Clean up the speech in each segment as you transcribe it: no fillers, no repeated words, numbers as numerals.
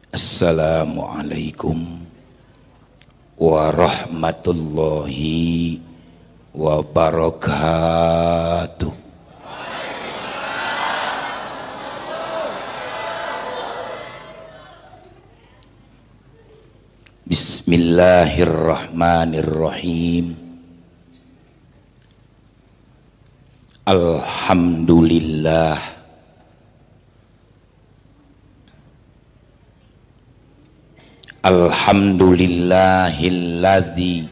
Assalamualaikum warahmatullahi wabarakatuh. Bismillahirrahmanirrahim. Alhamdulillah. Alhamdulillahilladzi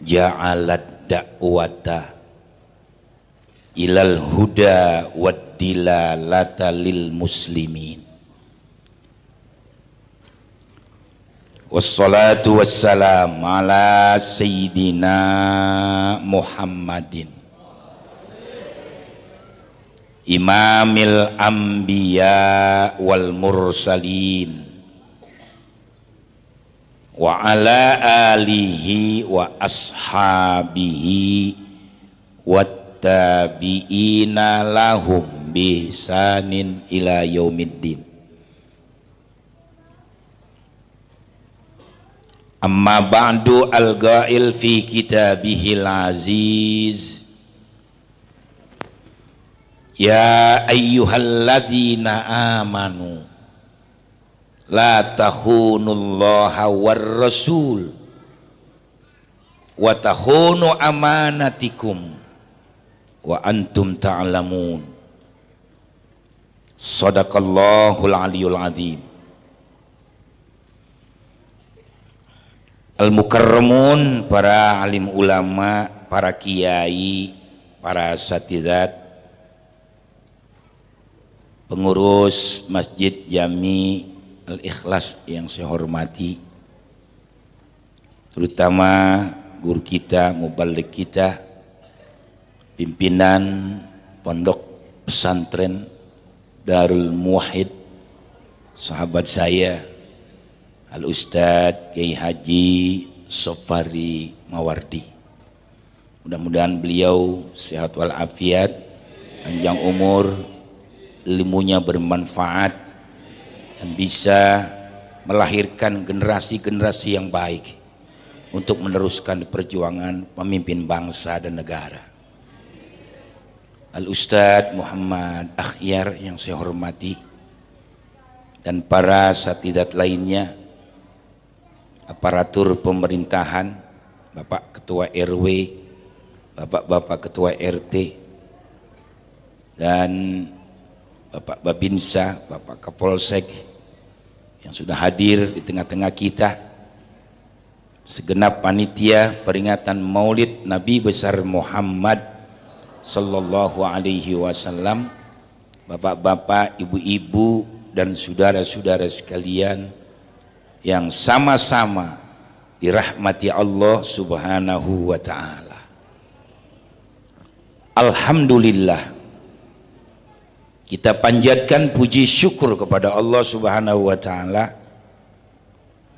ja'alat da'wata ilal huda wad dilalata lil muslimin. Wassalatu wassalam ala sayyidina Muhammadin imamil anbiya wal mursalin wa ala alihi wa ashabihi wattabi'ina lahum bisanin ila yaumiddin. Amma ba'du, al-ghail fi kitabihil aziz, ya ayyuhalladzina amanu la takhunullaha war rasul wa takhunu amanatikum wa antum ta'lamun. Shadaqallahul aliyul azim. Al-mukarramun, para alim ulama, para kiai, para satidat, pengurus Masjid Jami Al-Ikhlas yang saya hormati, terutama guru kita, mubaligh kita, pimpinan pondok pesantren Darul Muwahhid, sahabat saya Al-Ustadz Kiai Haji Sofari Mawardi. Mudah-mudahan beliau sehat walafiat, panjang umur, ilmunya bermanfaat, dan bisa melahirkan generasi-generasi yang baik untuk meneruskan perjuangan pemimpin bangsa dan negara. Al-Ustadz Muhammad Akhyar yang saya hormati, dan para satidat lainnya, aparatur pemerintahan, Bapak Ketua RW, Bapak-Bapak Ketua RT, dan Bapak Babinsa, Bapak Kapolsek yang sudah hadir di tengah-tengah kita, segenap panitia peringatan Maulid Nabi besar Muhammad sallallahu alaihi wasallam, bapak-bapak, ibu-ibu, dan saudara-saudara sekalian yang sama-sama dirahmati Allah subhanahu wa ta'ala. Alhamdulillah, kita panjatkan puji syukur kepada Allah subhanahu wa ta'ala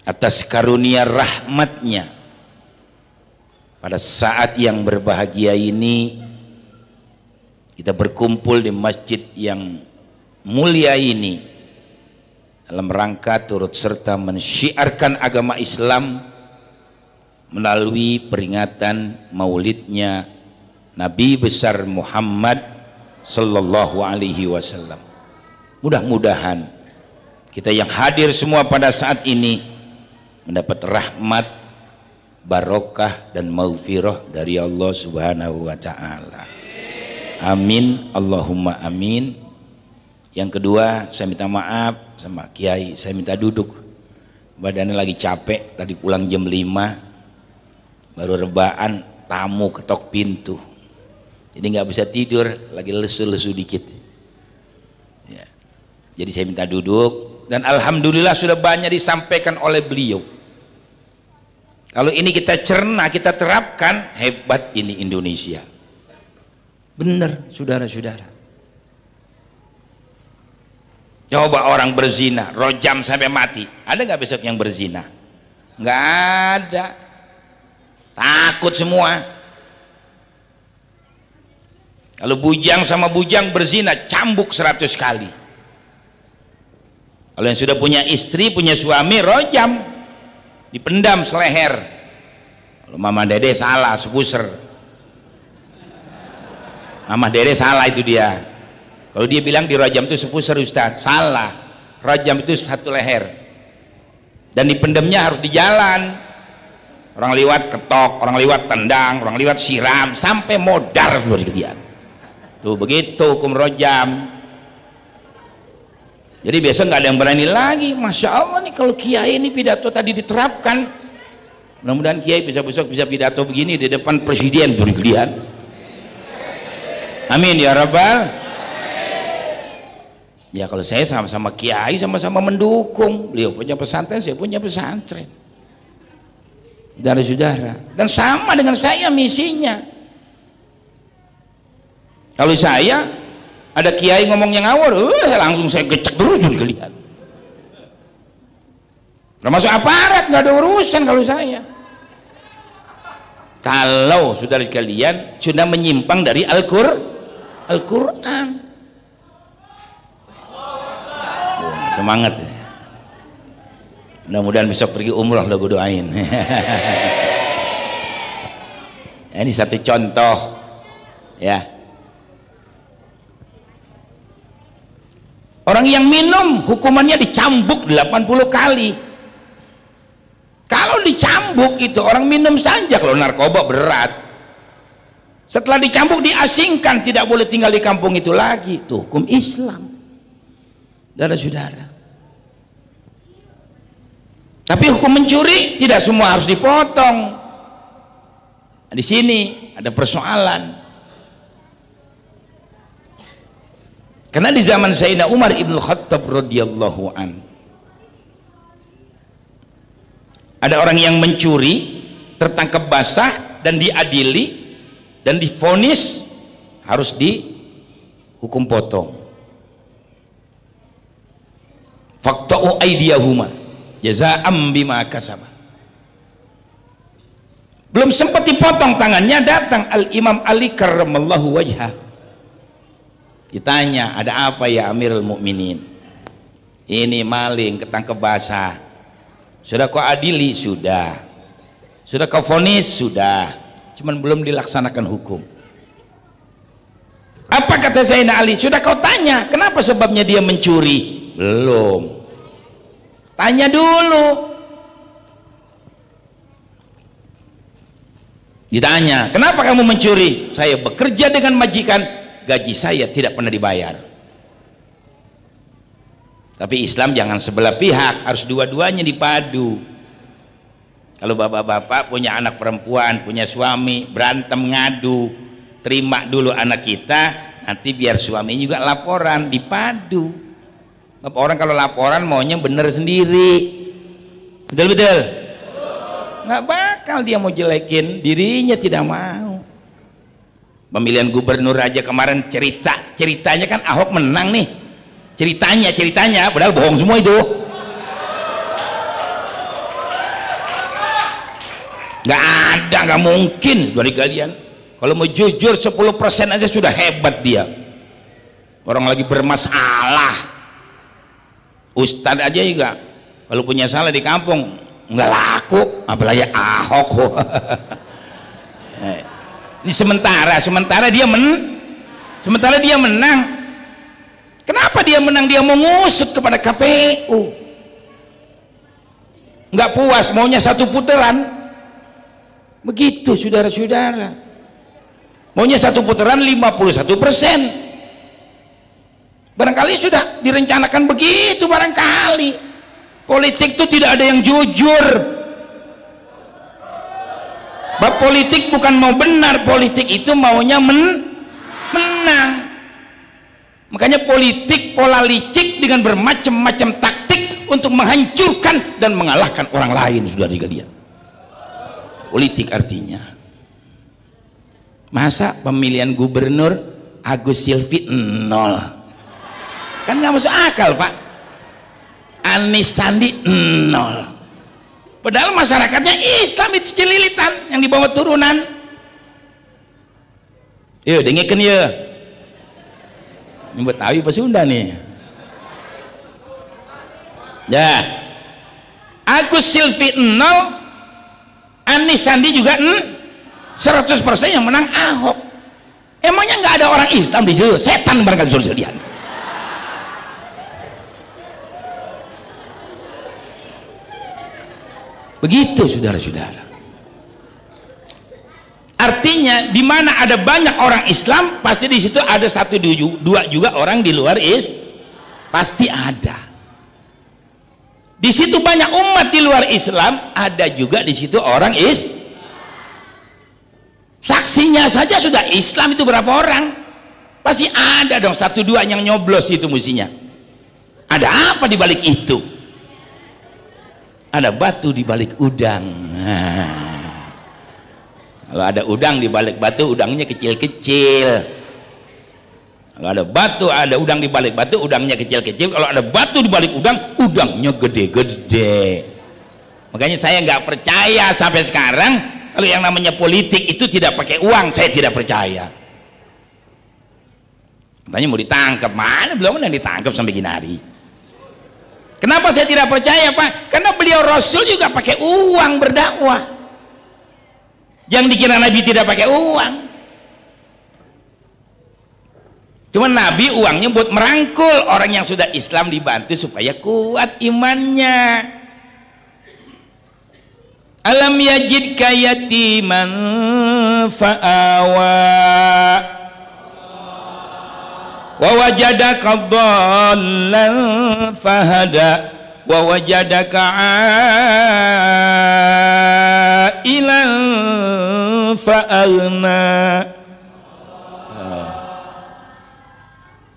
atas karunia rahmatnya pada saat yang berbahagia ini. Kita berkumpul di masjid yang mulia ini dalam rangka turut serta mensyiarkan agama Islam melalui peringatan maulidnya Nabi besar Muhammad sallallahu alaihi wasallam. Mudah-mudahan kita yang hadir semua pada saat ini mendapat rahmat, barokah, dan maghfirah dari Allah subhanahu wa ta'ala. Amin, Allahumma amin. Yang kedua, saya minta maaf sama kiai, saya minta duduk, badannya lagi capek, tadi pulang jam 5, baru rebaan, tamu ketok pintu, jadi nggak bisa tidur, lagi lesu-lesu dikit ya. Jadi saya minta duduk, dan alhamdulillah sudah banyak disampaikan oleh beliau. Kalau ini kita cerna, kita terapkan, hebat ini Indonesia. Benar saudara-saudara. Coba orang berzina, rojam sampai mati, ada nggak besok yang berzina? Nggak ada. Takut semua. Kalau bujang sama bujang berzina, cambuk 100 kali. Kalau yang sudah punya istri, punya suami, rojam, dipendam seleher. Kalau Mama Dede salah, sepuser. Mama Dede salah itu dia. Kalau dia bilang di rojam itu sepuser, Ustaz, salah. Rojam itu satu leher. Dan dipendamnya harus di jalan. Orang lewat ketok, orang lewat tendang, orang lewat siram, sampai modar sudah dia. Tuh begitu hukum rojam. Jadi biasa nggak ada yang berani lagi. Masya Allah nih kalau kiai ini pidato tadi diterapkan, mudah-mudahan kiai besok bisa pidato begini di depan presiden tuh kalian. Amin ya rabbal. Ya kalau saya sama-sama kiai, sama-sama mendukung. Beliau punya pesantren, saya punya pesantren. Saudara-saudara, dan sama dengan saya misinya. Kalau saya ada kiai ngomong yang ngawur, langsung saya gecek terus sekalian. Termasuk aparat, nggak ada urusan kalau saya. Kalau saudara sekalian sudah menyimpang dari Al-Quran. Semangat ya. Mudah-mudahan besok pergi umrah lah, gue doain. Ini satu contoh ya. Orang yang minum hukumannya dicambuk 80 kali. Kalau dicambuk itu orang minum saja, kalau narkoba berat. Setelah dicambuk diasingkan, tidak boleh tinggal di kampung itu lagi. Itu hukum Islam. Saudara-saudara. Tapi hukum mencuri tidak semua harus dipotong. Di sini ada persoalan. Karena di zaman Sayyidina Umar ibn Khattab radhiyallahu an, ada orang yang mencuri, tertangkap basah dan diadili dan divonis harus dihukum potong. Faqta'u aydiyahuma jazaa'an bima kasaba. Belum sempat dipotong tangannya, datang Al-Imam Ali karramallahu wajhah. Ditanya, ada apa ya Amirul Mukminin? Ini maling ketangkep basah. Sudah kau adili? Sudah. Sudah kau vonis? Sudah. Cuman belum dilaksanakan hukum. Apa kata Sayyidina Ali? Sudah kau tanya, kenapa sebabnya dia mencuri? Belum. Tanya dulu. Ditanya, kenapa kamu mencuri? Saya bekerja dengan majikan, gaji saya tidak pernah dibayar. Tapi Islam jangan sebelah pihak, harus dua-duanya dipadu. Kalau bapak-bapak punya anak perempuan, punya suami, berantem ngadu, terima dulu anak kita, nanti biar suami juga laporan, dipadu. Orang kalau laporan maunya bener sendiri, betul-betul. Nggak bakal dia mau jelekin dirinya, tidak mau. Pemilihan gubernur aja kemarin ceritanya kan Ahok menang nih, ceritanya padahal bohong semua itu. Nggak ada, nggak mungkin dari kalian. Kalau mau jujur 10% aja sudah hebat dia. Orang lagi bermasalah, Ustadz aja juga kalau punya salah di kampung nggak laku, apalagi Ahok. Ini sementara dia menang. Kenapa dia menang? Dia mau ngusut kepada KPU, nggak puas, maunya satu putaran. Begitu saudara-saudara, maunya satu putaran 51%. Barangkali sudah direncanakan begitu, barangkali. Politik itu tidak ada yang jujur. Bab politik bukan mau benar, politik itu maunya menang. Makanya politik pola licik dengan bermacam-macam taktik untuk menghancurkan dan mengalahkan orang lain, saudara sekalian. Politik artinya. Masa pemilihan gubernur Agus Silvi 0? Kan nggak masuk akal, Pak. Anis Sandi 0. Padahal masyarakatnya Islam itu celilitan yang dibawa turunan. Yuk dengerin ya, Ini Betawi apa Sunda nih? Ya. Agus Silvi 0, Anies Sandi juga 100% yang menang Ahok. Emangnya nggak ada orang Islam di situ? Setan barangkali suruh lihat. Begitu saudara-saudara. Artinya di mana ada banyak orang Islam, pasti di situ ada 1-2 juga orang di luar pasti ada. Di situ banyak umat di luar Islam, ada juga di situ orang saksinya saja sudah Islam itu berapa orang? Pasti ada dong 1-2 yang nyoblos itu mestinya. Ada apa di balik itu? Ada batu di balik udang. Kalau ada udang di balik batu, udangnya kecil-kecil. Kalau ada batu, ada udang di balik batu, udangnya kecil-kecil. Kalau ada batu di balik udang, udangnya gede-gede. Makanya saya nggak percaya sampai sekarang kalau yang namanya politik itu tidak pakai uang. Saya tidak percaya. Katanya mau ditangkap, mana belum ada ditangkap sampai gini hari. Kenapa saya tidak percaya, Pak? Karena beliau Rasul juga pakai uang berdakwah. Yang dikira Nabi tidak pakai uang. Cuma Nabi uangnya buat merangkul orang yang sudah Islam, dibantu supaya kuat imannya. Alam yajidka yatiman fa'awa wa wajadaka dhallan fahada wa wajadaka ailan fa'aghna.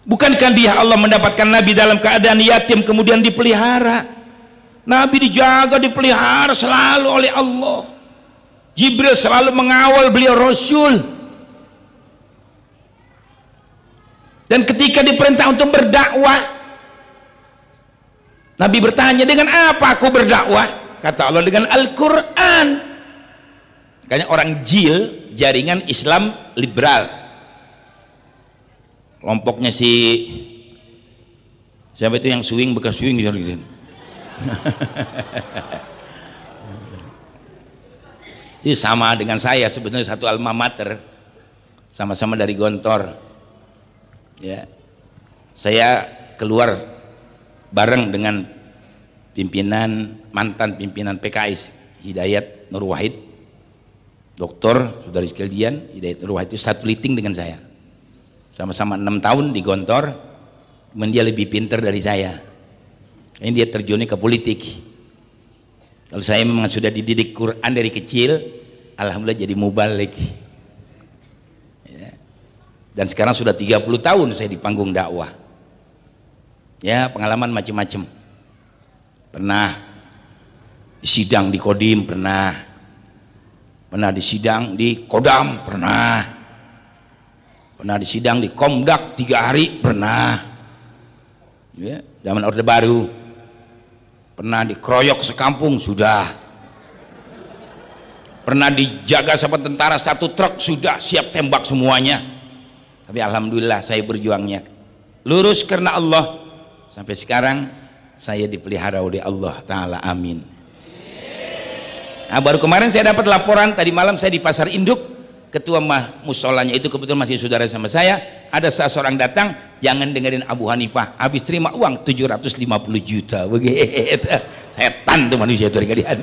Bukankah dia Allah mendapatkan Nabi dalam keadaan yatim kemudian dipelihara? Nabi dijaga, dipelihara selalu oleh Allah. Jibril selalu mengawal beliau Rasul. Dan ketika diperintah untuk berdakwah, Nabi bertanya, dengan apa aku berdakwah? Kata Allah, dengan Al-Quran. Makanya orang JIL, Jaringan Islam Liberal, kelompoknya siapa itu yang swing, bekas swing gitu. Itu sama dengan saya, sebetulnya satu alma mater, sama-sama dari Gontor. Ya, saya keluar bareng dengan mantan pimpinan PKS Hidayat Nur Wahid, doktor, saudari sekalian. Hidayat Nur Wahid itu satu liting dengan saya, sama-sama 6 tahun di Gontor. Kemudian dia lebih pintar dari saya. Ini dia terjunnya ke politik. Kalau saya memang sudah dididik Quran dari kecil, alhamdulillah jadi mubalik. Ya. Dan sekarang sudah 30 tahun saya di panggung dakwah. Ya, pengalaman macam-macam. Pernah sidang di Kodim, pernah di sidang di Kodam, pernah di sidang di Komdak 3 hari, pernah. Ya, zaman Orde Baru. Pernah dikeroyok sekampung, sudah. Pernah dijaga sama tentara 1 truk, sudah siap tembak semuanya. Tapi alhamdulillah saya berjuangnya lurus karena Allah. Sampai sekarang saya dipelihara oleh Allah Ta'ala, amin. Nah, baru kemarin saya dapat laporan, tadi malam saya di Pasar Induk, ketua musolanya itu kebetulan masih saudara sama saya. Ada seseorang datang, jangan dengerin Abu Hanifah, habis terima uang 750 juta begitu. Setan tuh manusia itu kalian.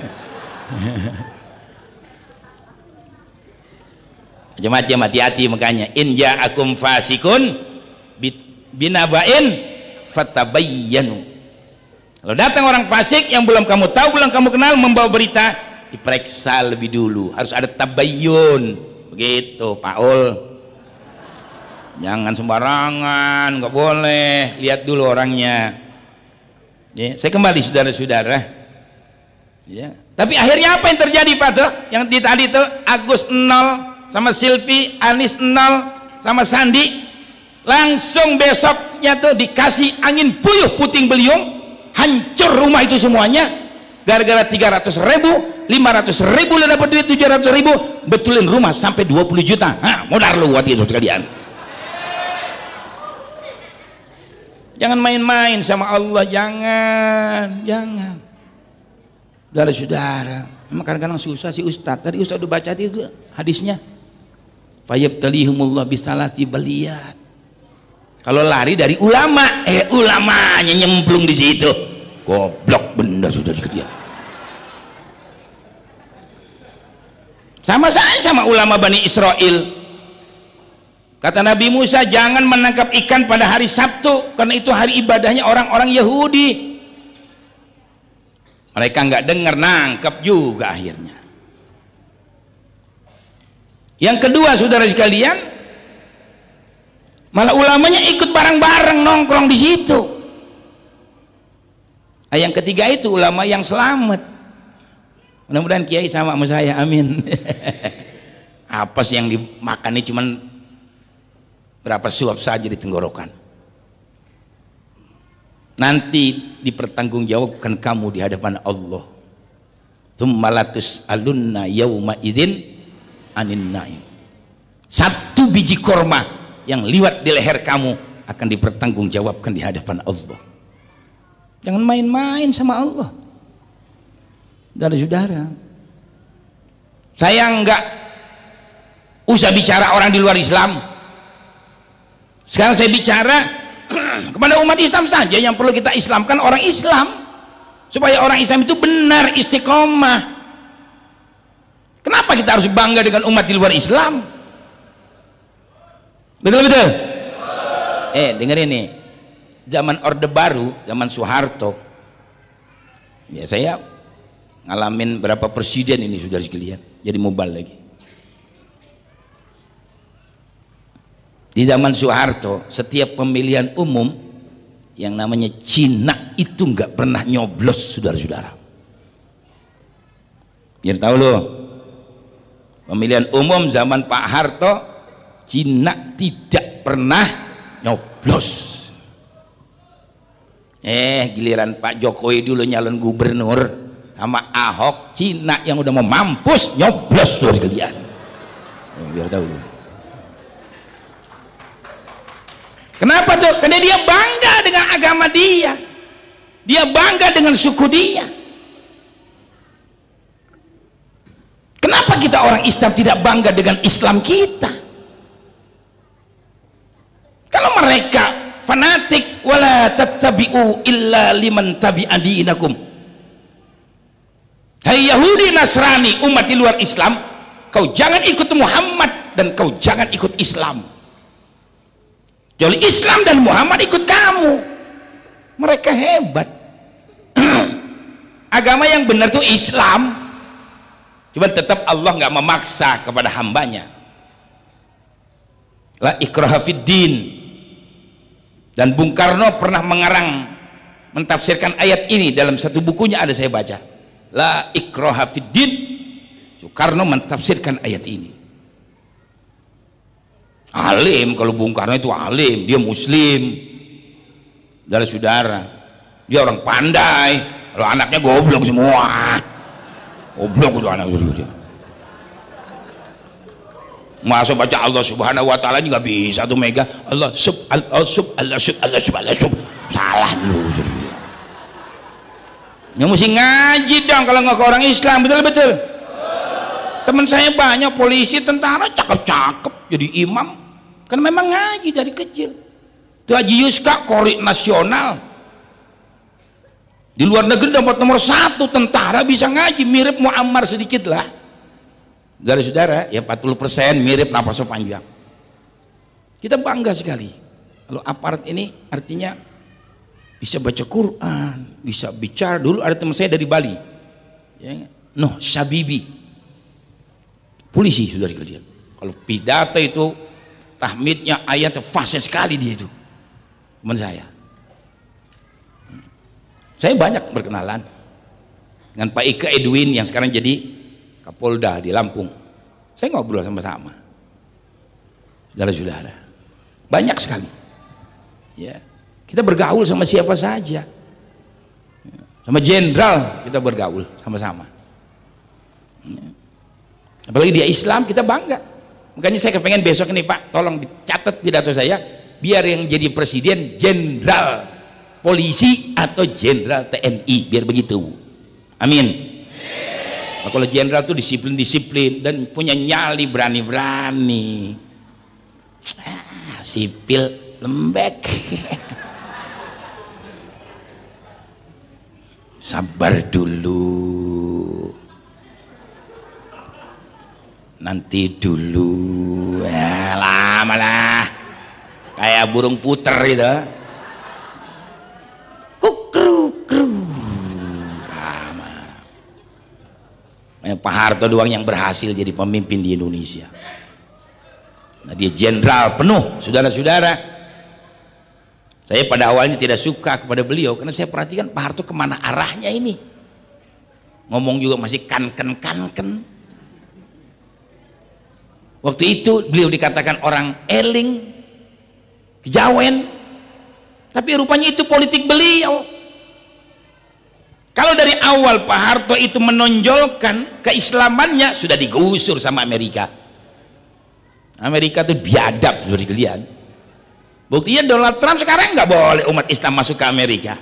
Macam-macam, hati-hati. Makanya in ja'akum fasikun binaba'in fatabayyanu. Kalau datang orang fasik yang belum kamu tahu, belum kamu kenal, membawa berita, diperiksa lebih dulu, harus ada tabayyun. Begitu Paul, jangan sembarangan, nggak boleh, lihat dulu orangnya. Ya, saya kembali saudara-saudara. Ya. Tapi akhirnya apa yang terjadi Pak tuh? Yang di tadi tuh Agus 0 sama Silvi, Anies 0 sama Sandi, langsung besoknya tuh dikasih angin puyuh puting beliung, hancur rumah itu semuanya. Gara-gara 300.000, 500.000 udah dapat duit, 700.000 betulin rumah sampai 20 juta. Hah, modal lu waktu itu kalian. Jangan main-main sama Allah, jangan. Saudara-saudara, memang kadang-kadang susah si Ustadz. Tadi Ustadz udah baca itu hadisnya. Fayabtalihumullah bisalati baliyat. Kalau lari dari ulama, ulamanya nyemplung di situ. Goblok bener sudah sekalian. Sama saya sama ulama Bani Israel. Kata Nabi Musa, jangan menangkap ikan pada hari Sabtu karena itu hari ibadahnya orang-orang Yahudi. Mereka nggak dengar, nangkap juga akhirnya. Yang kedua, saudara sekalian, malah ulamanya ikut bareng-bareng nongkrong di situ. Yang ketiga itu ulama yang selamat. Mudah-mudahan kiai sama saya, amin. Apa sih yang dimakan ini cuman berapa suap saja di tenggorokan. Nanti dipertanggungjawabkan kamu di hadapan Allah. Tummalatus alunna yauma idzin anin naim. Satu biji korma yang liwat di leher kamu akan dipertanggungjawabkan di hadapan Allah. Jangan main-main sama Allah. Saudara-saudara, saya enggak usah bicara orang di luar Islam. Sekarang saya bicara kepada umat Islam saja yang perlu kita Islamkan orang Islam, supaya orang Islam itu benar istiqomah. Kenapa kita harus bangga dengan umat di luar Islam? Betul-betul? Dengerin nih, zaman Orde Baru, zaman Soeharto, ya saya ngalamin berapa presiden ini saudara sekalian, jadi mubal lagi. Di zaman Soeharto, setiap pemilihan umum yang namanya Cina itu nggak pernah nyoblos, saudara-saudara. Biar tahu loh, pemilihan umum zaman Pak Harto, Cina tidak pernah nyoblos. Giliran Pak Jokowi dulu nyalon gubernur sama Ahok, Cina yang udah mau mampus nyoblos, saudara sekalian. Biar tahu loh. Kenapa tuh? Karena dia bangga dengan agama dia bangga dengan suku dia. Kenapa kita orang Islam tidak bangga dengan Islam kita? Kalau mereka fanatik, wala tattabi'u illa liman tabi'a dinakum. Hai Yahudi Nasrani, umat di luar Islam, kau jangan ikut Muhammad dan kau jangan ikut Islam. Jadi Islam dan Muhammad ikut kamu. Mereka hebat. Agama yang benar itu Islam. Cuma tetap Allah nggak memaksa kepada hambanya. La ikraha fid din. Dan Bung Karno pernah mentafsirkan ayat ini dalam satu bukunya, ada saya baca. La ikraha fid din. Soekarno mentafsirkan ayat ini. Alim, kalau Bung Karno itu alim, dia muslim, saudara-saudara, dia orang pandai. Kalau anaknya goblok semua, goblok itu anak dia. Masa baca Allah Subhanahu Wa Taala juga bisa tuh mega Allah sub Allah sub Allah sub Allah sub Allah sub, salah dulu. Yang mesti ngaji dong kalau nggak ke orang Islam, betul-betul. Teman saya banyak polisi, tentara, cakep-cakep jadi imam. Kan memang ngaji dari kecil. Itu Haji Yuska, Kori nasional. Di luar negeri dapat nomor 1 tentara, bisa ngaji, mirip Muammar sedikit lah. Saudara-saudara, ya 40% mirip napasnya panjang. Kita bangga sekali. Kalau aparat ini artinya bisa baca Quran, bisa bicara. Dulu ada teman saya dari Bali, ya, Noh Sabibi, polisi, saudara sekalian. Kalau pidato itu tahmidnya ayat fasih sekali dia itu, teman saya. Saya banyak berkenalan dengan Pak Ika Edwin yang sekarang jadi Kapolda di Lampung. Saya ngobrol sama-sama, saudara-saudara, banyak sekali. Ya, kita bergaul sama siapa saja, sama jenderal kita bergaul sama-sama. Apalagi dia Islam, kita bangga. Makanya saya kepengen besok ini Pak, tolong dicatat pidato saya, biar yang jadi presiden jenderal polisi atau jenderal TNI, biar begitu. Amin. Nah, kalau jenderal tuh disiplin dan punya nyali, berani-berani. Sipil lembek. Sabar dulu, nanti dulu, lama lah, kayak burung puter gitu. Pak Harto doang yang berhasil jadi pemimpin di Indonesia. Nah, dia jenderal penuh, saudara-saudara. Saya pada awalnya tidak suka kepada beliau karena saya perhatikan Pak Harto kemana arahnya ini. Ngomong juga masih kanken. Waktu itu beliau dikatakan orang eling, kejawen, tapi rupanya itu politik beliau. Kalau dari awal Pak Harto itu menonjolkan keislamannya, sudah digusur sama Amerika. Amerika itu biadab, sudah kalian. Buktinya Donald Trump sekarang nggak boleh umat Islam masuk ke Amerika.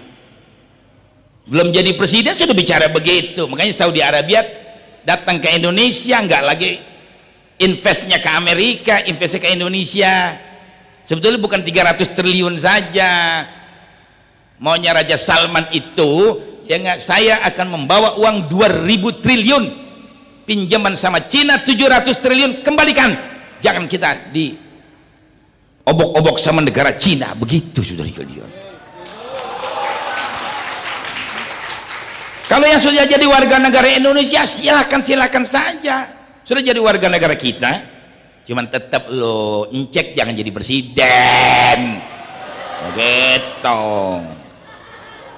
Belum jadi presiden sudah bicara begitu. Makanya Saudi Arabia datang ke Indonesia, nggak lagi investnya ke Amerika, investnya ke Indonesia. Sebetulnya bukan 300 triliun saja. Maunya Raja Salman itu, ya nggak, saya akan membawa uang 2000 triliun pinjaman sama Cina 700 triliun, kembalikan, jangan kita di obok-obok sama negara Cina. Begitu saudara kalian. Kalau yang sudah jadi warga negara Indonesia silakan saja, sudah jadi warga negara kita, cuman tetap lo cek jangan jadi presiden begitu.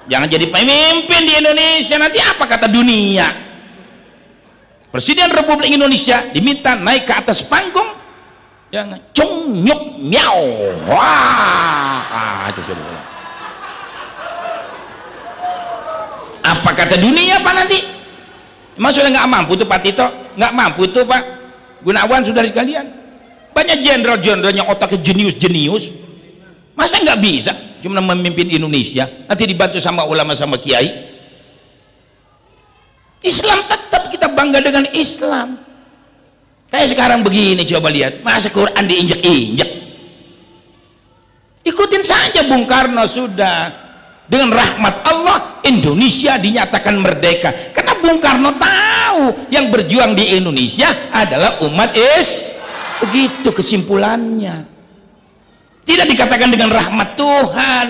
Jangan jadi pemimpin di Indonesia, nanti apa kata dunia? Presiden Republik Indonesia diminta naik ke atas panggung, yang cung nyuk miau, wah, itu sudah. Apa kata dunia Pak nanti? Emang sudah nggak mampu tuh Pak Tito, nggak mampu tuh Pak Gunawan, saudara sekalian. Banyak jenderal-jenderalnya otaknya jenius, masa nggak bisa cuma memimpin Indonesia, nanti dibantu sama ulama sama kiai. Islam tetap kita bangga dengan Islam. Kayak sekarang begini, coba lihat, masa Quran diinjak-injak. Ikutin saja Bung Karno, sudah dengan rahmat Allah Indonesia dinyatakan merdeka karena Bung Karno tahu yang berjuang di Indonesia adalah umat Islam. Begitu kesimpulannya. Tidak dikatakan dengan rahmat Tuhan.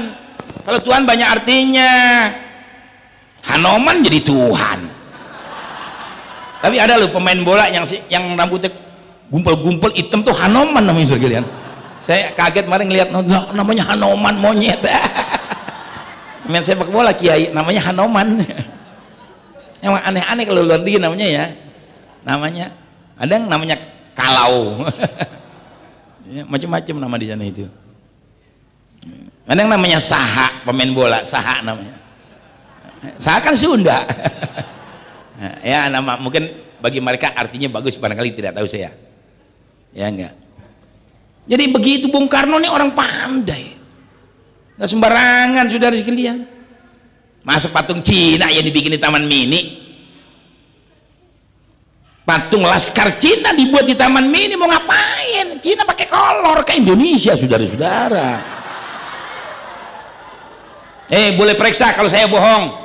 Kalau Tuhan banyak artinya. Hanoman jadi Tuhan. Tapi ada loh pemain bola yang rambutnya gumpal-gumpal hitam tuh Hanoman namanya, sekalian. Saya kaget kemarin ngelihat namanya Hanoman, monyet. Main sepak bola kiai namanya Hanoman. Yang aneh-aneh kalau luar negeri namanya ya. Namanya ada yang namanya Kalau. Ya, macam-macam nama di sana itu. Ada yang namanya Saha, pemain bola Saha namanya. Saha kan Sunda. Ya, nama mungkin bagi mereka artinya bagus, barangkali tidak tahu saya. Ya enggak. Jadi begitu Bung Karno ini orang pandai. Nggak sembarangan saudara sekalian. Masa patung Cina yang dibikin di Taman Mini, patung Laskar Cina dibuat di Taman Mini, mau ngapain? Cina pakai kolor ke Indonesia, saudara-saudara. Boleh periksa kalau saya bohong.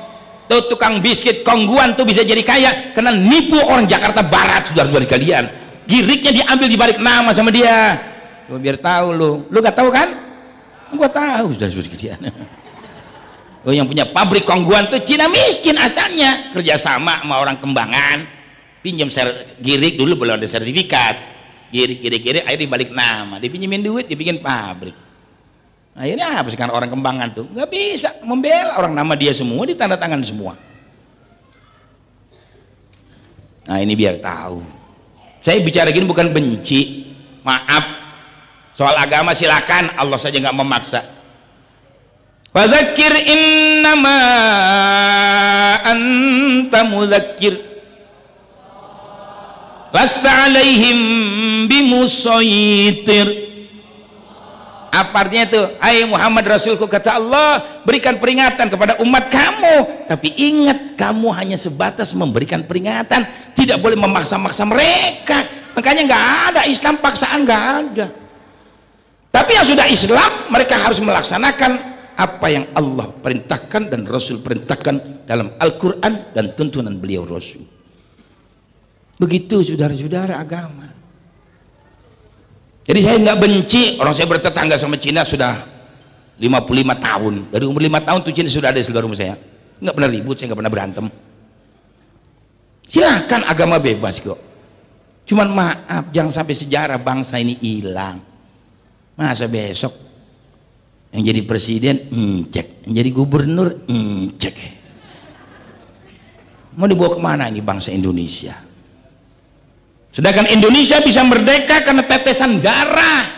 Tuh tukang biskuit Kongguan tuh bisa jadi kaya karena nipu orang Jakarta Barat, saudara-saudara sekalian. Giriknya diambil dibalik nama sama dia. Lu biar tahu lu nggak tahu kan? Gua tahu, saudara-saudara sekalian. Oh, yang punya pabrik Kongguan tuh Cina miskin asalnya, kerjasama sama orang Kembangan, pinjam girik dulu belum ada sertifikat, girik akhirnya dibalik nama, dipinjemin duit dibikin pabrik. Akhirnya apa sekarang orang Kembangan tuh nggak bisa membela orang, nama dia semua ditanda tangan semua. Nah ini biar tahu, saya bicara gini bukan benci, maaf, soal agama silakan, Allah saja nggak memaksa. Fadzakir innama anta mudzakir lasta alaihim bimusaytir. Apa artinya itu? Hai Muhammad Rasulku, kata Allah, berikan peringatan kepada umat kamu, tapi ingat, kamu hanya sebatas memberikan peringatan, tidak boleh memaksa-maksa mereka. Makanya nggak ada Islam paksaan, nggak ada. Tapi yang sudah Islam, mereka harus melaksanakan apa yang Allah perintahkan dan Rasul perintahkan dalam Al-Quran dan tuntunan beliau Rasul. Begitu saudara-saudara agama. Jadi saya nggak benci, orang saya bertetangga sama Cina sudah 55 tahun. Dari umur 5 tahun tuh Cina sudah ada di seluruh rumah saya. Nggak pernah ribut, saya nggak pernah berantem. Silahkan, agama bebas kok. Cuman maaf, jangan sampai sejarah bangsa ini hilang. Masa besok yang jadi presiden cek, yang jadi gubernur cek. Mau dibawa kemana ini bangsa Indonesia? Sedangkan Indonesia bisa merdeka karena tetesan darah.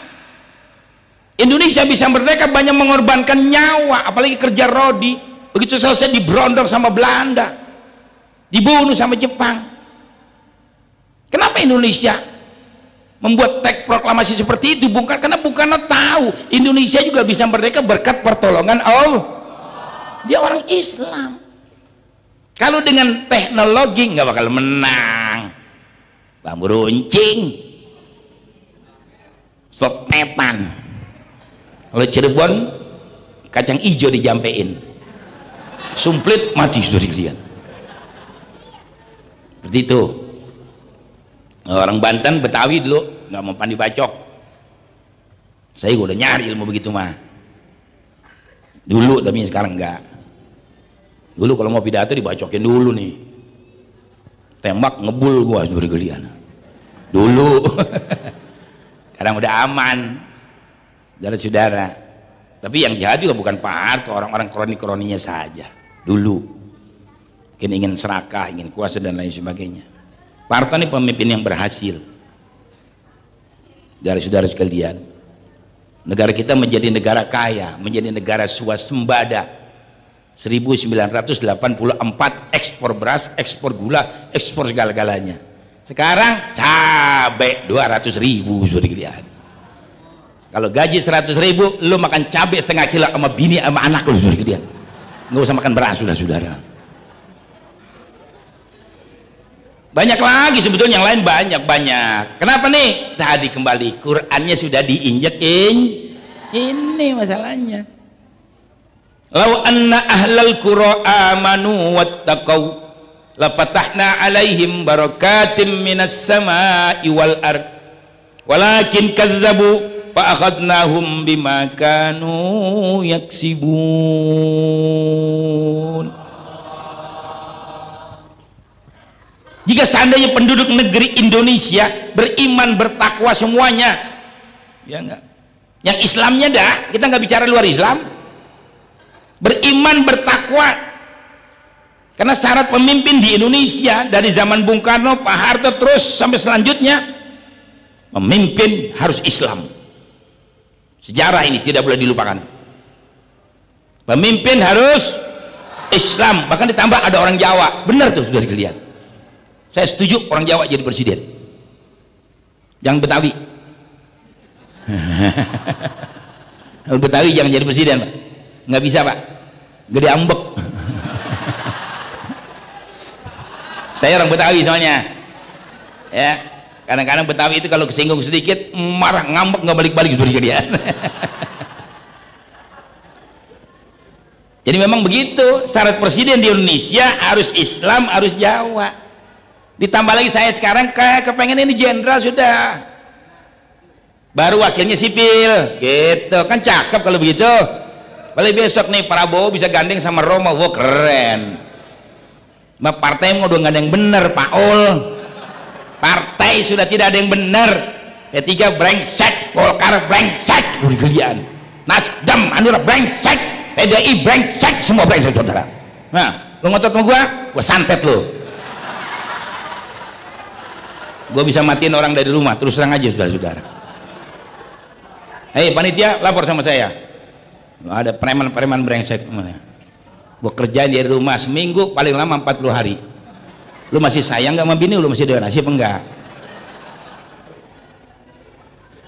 Indonesia bisa merdeka banyak mengorbankan nyawa, apalagi kerja rodi. Begitu selesai diberondong sama Belanda, dibunuh sama Jepang. Kenapa Indonesia membuat teks proklamasi seperti itu? Karena Bung Karno tahu Indonesia juga bisa merdeka berkat pertolongan Allah. Dia orang Islam. Kalau dengan teknologi nggak bakal menang. Bambu runcing, slop pepan. Kalau Cirebon kacang hijau dijampein, sumplit mati sudah dilihat. Seperti itu. Orang Banten, Betawi dulu nggak mau pandi bacok. Saya udah nyari ilmu begitu mah. Dulu, tapi sekarang enggak. Dulu kalau mau pidato dibacokin dulu nih. Tembak ngebul gua sudah gelian dulu. Kadang udah aman, saudara-saudara. Tapi yang jahat juga bukan Pak Harto, orang-orang kroni-kroninya saja dulu. Mungkin ingin serakah, ingin kuasa dan lain sebagainya. Pak Harto ini pemimpin yang berhasil. Dari saudara sekalian, negara kita menjadi negara kaya, menjadi negara swasembada. 1984 ekspor beras, ekspor gula, ekspor segala-galanya. Sekarang cabai 200.000 sudah dilihat. Kalau gaji 100.000, lu makan cabai setengah kilo sama bini sama anak lu sudah dilihat. Nggak usah makan beras sudah, saudara. Banyak lagi sebetulnya yang lain, banyak. Kenapa nih? Tadi kembali Qurannya sudah diinjekin. Ini masalahnya. Lau anna ahlal qura amanu wattaqau la fatahna alaihim barakatim minas samai wal ard walakin kadzabu fa akhadnahum bima kanu yaksibun. Jika seandainya penduduk negeri Indonesia beriman, bertakwa semuanya, ya enggak, yang Islamnya dah, kita nggak bicara luar Islam, beriman, bertakwa. Karena syarat pemimpin di Indonesia dari zaman Bung Karno, Pak Harto terus sampai selanjutnya, pemimpin harus Islam. Sejarah ini tidak boleh dilupakan. Pemimpin harus Islam. Bahkan ditambah ada orang Jawa, benar tuh sudah dilihat. Saya setuju orang Jawa jadi presiden, jangan Betawi. Kalau Betawi jangan jadi presiden, Pak. Nggak bisa, Pak, gede ambek. Saya orang Betawi soalnya, ya. Kadang-kadang Betawi itu kalau kesinggung sedikit marah, ngambek, nggak balik-balik seperti dia. Jadi memang begitu syarat presiden di Indonesia, harus Islam, harus Jawa. Ditambah lagi saya sekarang kepengen ini jenderal sudah, baru wakilnya sipil gitu kan, cakep kalau begitu. Paling besok nih Prabowo bisa gandeng sama Roma, wah keren. Partai mau udah nggak ada yang bener, Pak Ul. Partai sudah tidak ada yang bener. P3 brengsek, Golkar brengsek, kalian. Nasdem, Hanura brengsek, PDI brengsek, semua brengsek, saudara. Nah, lu ngotot sama gua santet lu. Gua bisa matiin orang dari rumah, terus terang aja, saudara-saudara. Hei panitia, lapor sama saya. Ada preman-preman brengsek. Gua kerjain dari rumah seminggu, paling lama 40 hari. Lu masih sayang nggak sama bini lu, masih ada nasi apa enggak?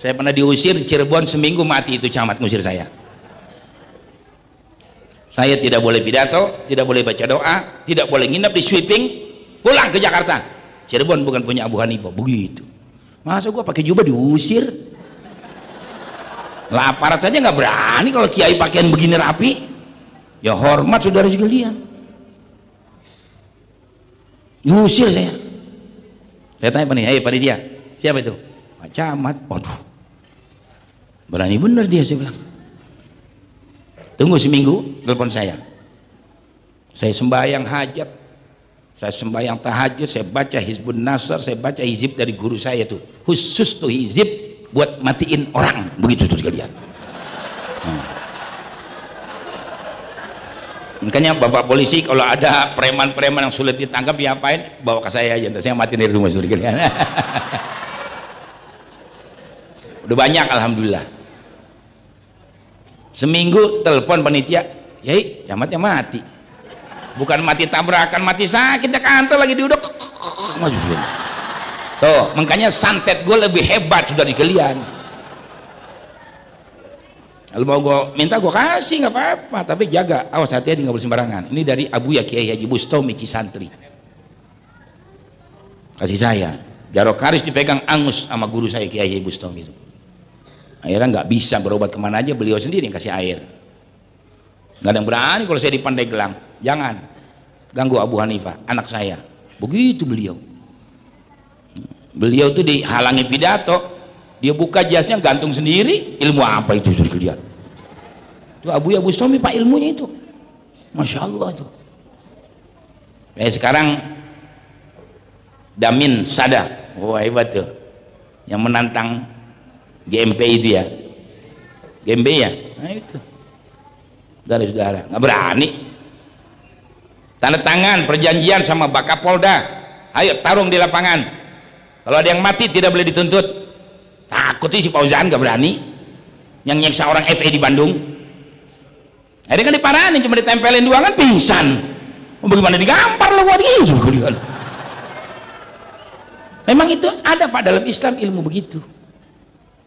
Saya pernah diusir Cirebon seminggu, mati itu camat ngusir saya. Saya tidak boleh pidato, tidak boleh baca doa, tidak boleh nginep di sweeping, pulang ke Jakarta. Cirebon bukan punya Abu Hanifah, begitu. Masa gua pakai jubah diusir? Lah aparat saja nggak berani kalau kiai pakaian begini rapi. Ya hormat saudara sekalian. Diusir saya. Saya tanya apa nih? Hei panitia, siapa itu? Pak Camat. Waduh, berani bener dia, saya bilang. Tunggu seminggu, telepon saya sembahyang hajat, saya sembahyang tahajud, saya baca Hizbun Nasr, saya baca hizib dari guru saya tuh, khusus tuh hizib buat matiin orang, begitu tuh sekalian. Makanya bapak polisi kalau ada preman-preman yang sulit ditangkap diapain, bawa ke saya aja, saya matiin dari rumah sekalian. Udah banyak alhamdulillah. Seminggu telepon panitia, yai camatnya mati, bukan mati tabrakan, mati sakit di kantor lagi diuduk. Tuh makanya santet gue lebih hebat sudah di kalian. Kalau mau gue minta gue kasih nggak apa-apa, tapi jaga, awas hati-hati nggak boleh sembarangan. Ini dari Abuya Kiai Haji Bustami Cisantri, kasih saya. Jarok Haris dipegang angus sama guru saya Kiai Haji Bustami itu. Akhirnya nggak bisa berobat kemana aja, beliau sendiri yang kasih air. Nggak ada yang berani kalau saya di Pandeglang, jangan ganggu Abu Hanifah, anak saya. Begitu beliau. Beliau tuh dihalangi pidato, dia buka jasnya gantung sendiri. Ilmu apa itu sudah lihat? Itu Abu Bustami pak ilmunya itu, masya Allah itu. Sekarang Damin Sada, wah hebat tuh, yang menantang GMP itu ya, GMP ya, nah itu saudara-saudara nggak berani tanda tangan perjanjian sama Bakapolda, ayo tarung di lapangan, kalau ada yang mati tidak boleh dituntut. Takut sih si Fauzan nggak berani yang nyeksa orang FE di Bandung, akhirnya kan diparahin, cuma ditempelin doang kan pingsan. Bagaimana digampar lo buat gitu. Memang itu ada pak dalam Islam ilmu begitu.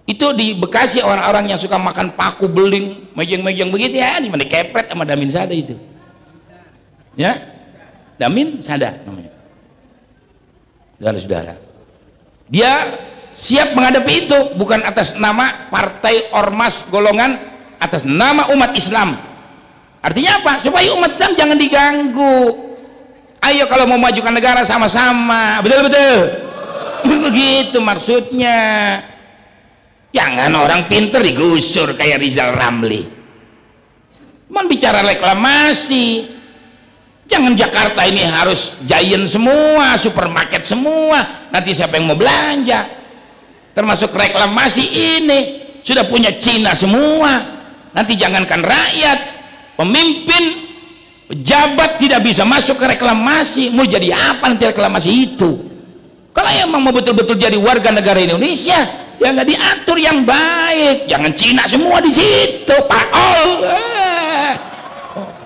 Itu di Bekasi orang-orang yang suka makan paku beling, mejeng-mejeng begitu ya, di mana kepret sama Damin Sada itu. Ya, Damin Sada namanya. Saudara-saudara, dia siap menghadapi itu bukan atas nama partai, ormas, golongan, atas nama umat Islam. Artinya apa? Supaya umat Islam jangan diganggu. Ayo kalau mau majukan negara sama-sama, betul-betul. Begitu maksudnya. Jangan orang pinter digusur kayak Rizal Ramli. Cuman bicara reklamasi. Jangan Jakarta ini harus giant semua, supermarket semua. Nanti siapa yang mau belanja? Termasuk reklamasi ini sudah punya Cina semua. Nanti jangankan rakyat, pemimpin, pejabat tidak bisa masuk ke reklamasi. Mau jadi apa nanti reklamasi itu? Kalau emang mau betul-betul jadi warga negara Indonesia, ya nggak diatur yang baik. Jangan Cina semua di situ, Pak.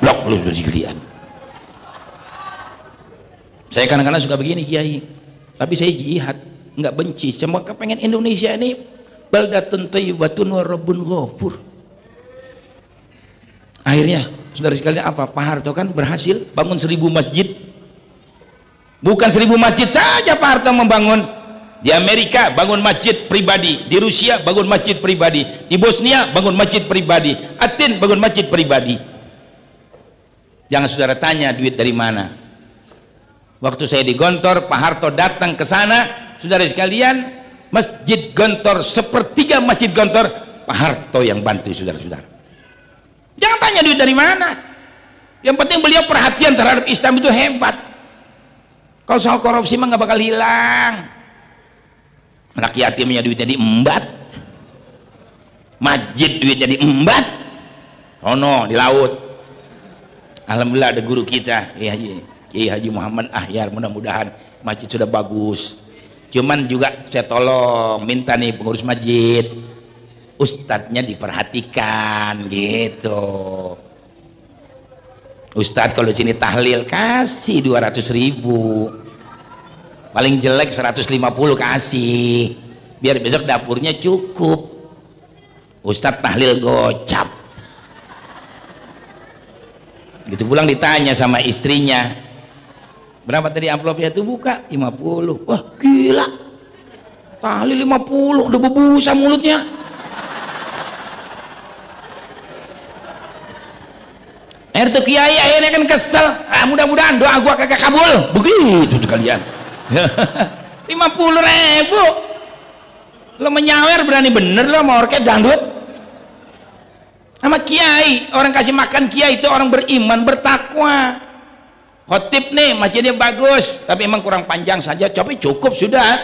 Blok lu dari kalian. Saya kadang-kadang suka begini Kiai, tapi saya jihad, nggak benci. Semua kepengen Indonesia ini baldatun thayyibatun wa rabbun ghafur. Akhirnya saudara sekalian apa? Pak Harto kan berhasil bangun 1000 masjid. Bukan 1000 masjid saja Pak Harto membangun. Di Amerika bangun masjid pribadi, di Rusia bangun masjid pribadi, di Bosnia bangun masjid pribadi, Aten bangun masjid pribadi. Jangan saudara tanya duit dari mana. Waktu saya di Gontor, Pak Harto datang ke sana, saudara sekalian, masjid Gontor, sepertiga masjid Gontor Pak Harto yang bantu saudara-saudara. Jangan tanya duit dari mana. Yang penting beliau perhatian terhadap Islam itu hebat. Kalau soal korupsi mah nggak bakal hilang. Anak yatimnya duitnya diembat, masjid duitnya diembat, no di laut. Alhamdulillah ada guru kita Kiai Haji Muhammad Ahyar, mudah-mudahan masjid sudah bagus. Cuman juga saya tolong minta nih pengurus masjid, ustadznya diperhatikan gitu. Ustadz kalau sini tahlil kasih 200.000, paling jelek 150 kasih. biar besok dapurnya cukup. Ustadz tahlil gocap gitu, pulang ditanya sama istrinya, berapa tadi amplopnya? Tuh buka 50. Wah gila, tahlil 50 udah berbusa mulutnya. Tuh kiai akhirnya kan kesel, mudah-mudahan doa gua kagak kabul, begitu tuh kalian. 50.000 lo menyawer berani bener lo mau orkes dangdut sama kiai. Orang kasih makan kiai itu orang beriman bertakwa. Khotib nih masjidnya bagus tapi emang kurang panjang saja, tapi cukup sudah.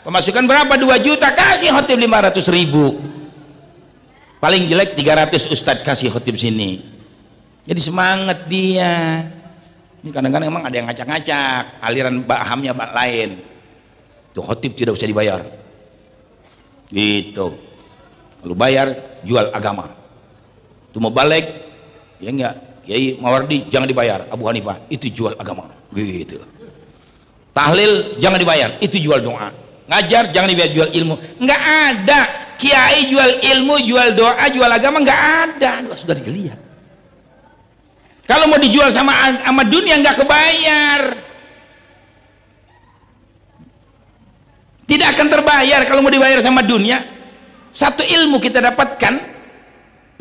Pemasukan berapa? 2 juta, kasih khotib 500.000. paling jelek 300 ustadz kasih khotib sini. Jadi semangat dia. Ini kadang-kadang emang ada yang ngacak-ngacak, aliran pahamnya lain. Tuh khotib tidak usah dibayar. Gitu. Kalau bayar jual agama. Itu mau balik, ya enggak. Kiai Mawardi jangan dibayar. Abu Hanifah itu jual agama. Gitu. Tahlil jangan dibayar, itu jual doa. Ngajar jangan dibayar, jual ilmu. Enggak ada kiai jual ilmu, jual doa, jual agama, enggak ada. Sudah dilihat. Kalau mau dijual sama dunia enggak kebayar. Tidak akan terbayar kalau mau dibayar sama dunia. Satu ilmu kita dapatkan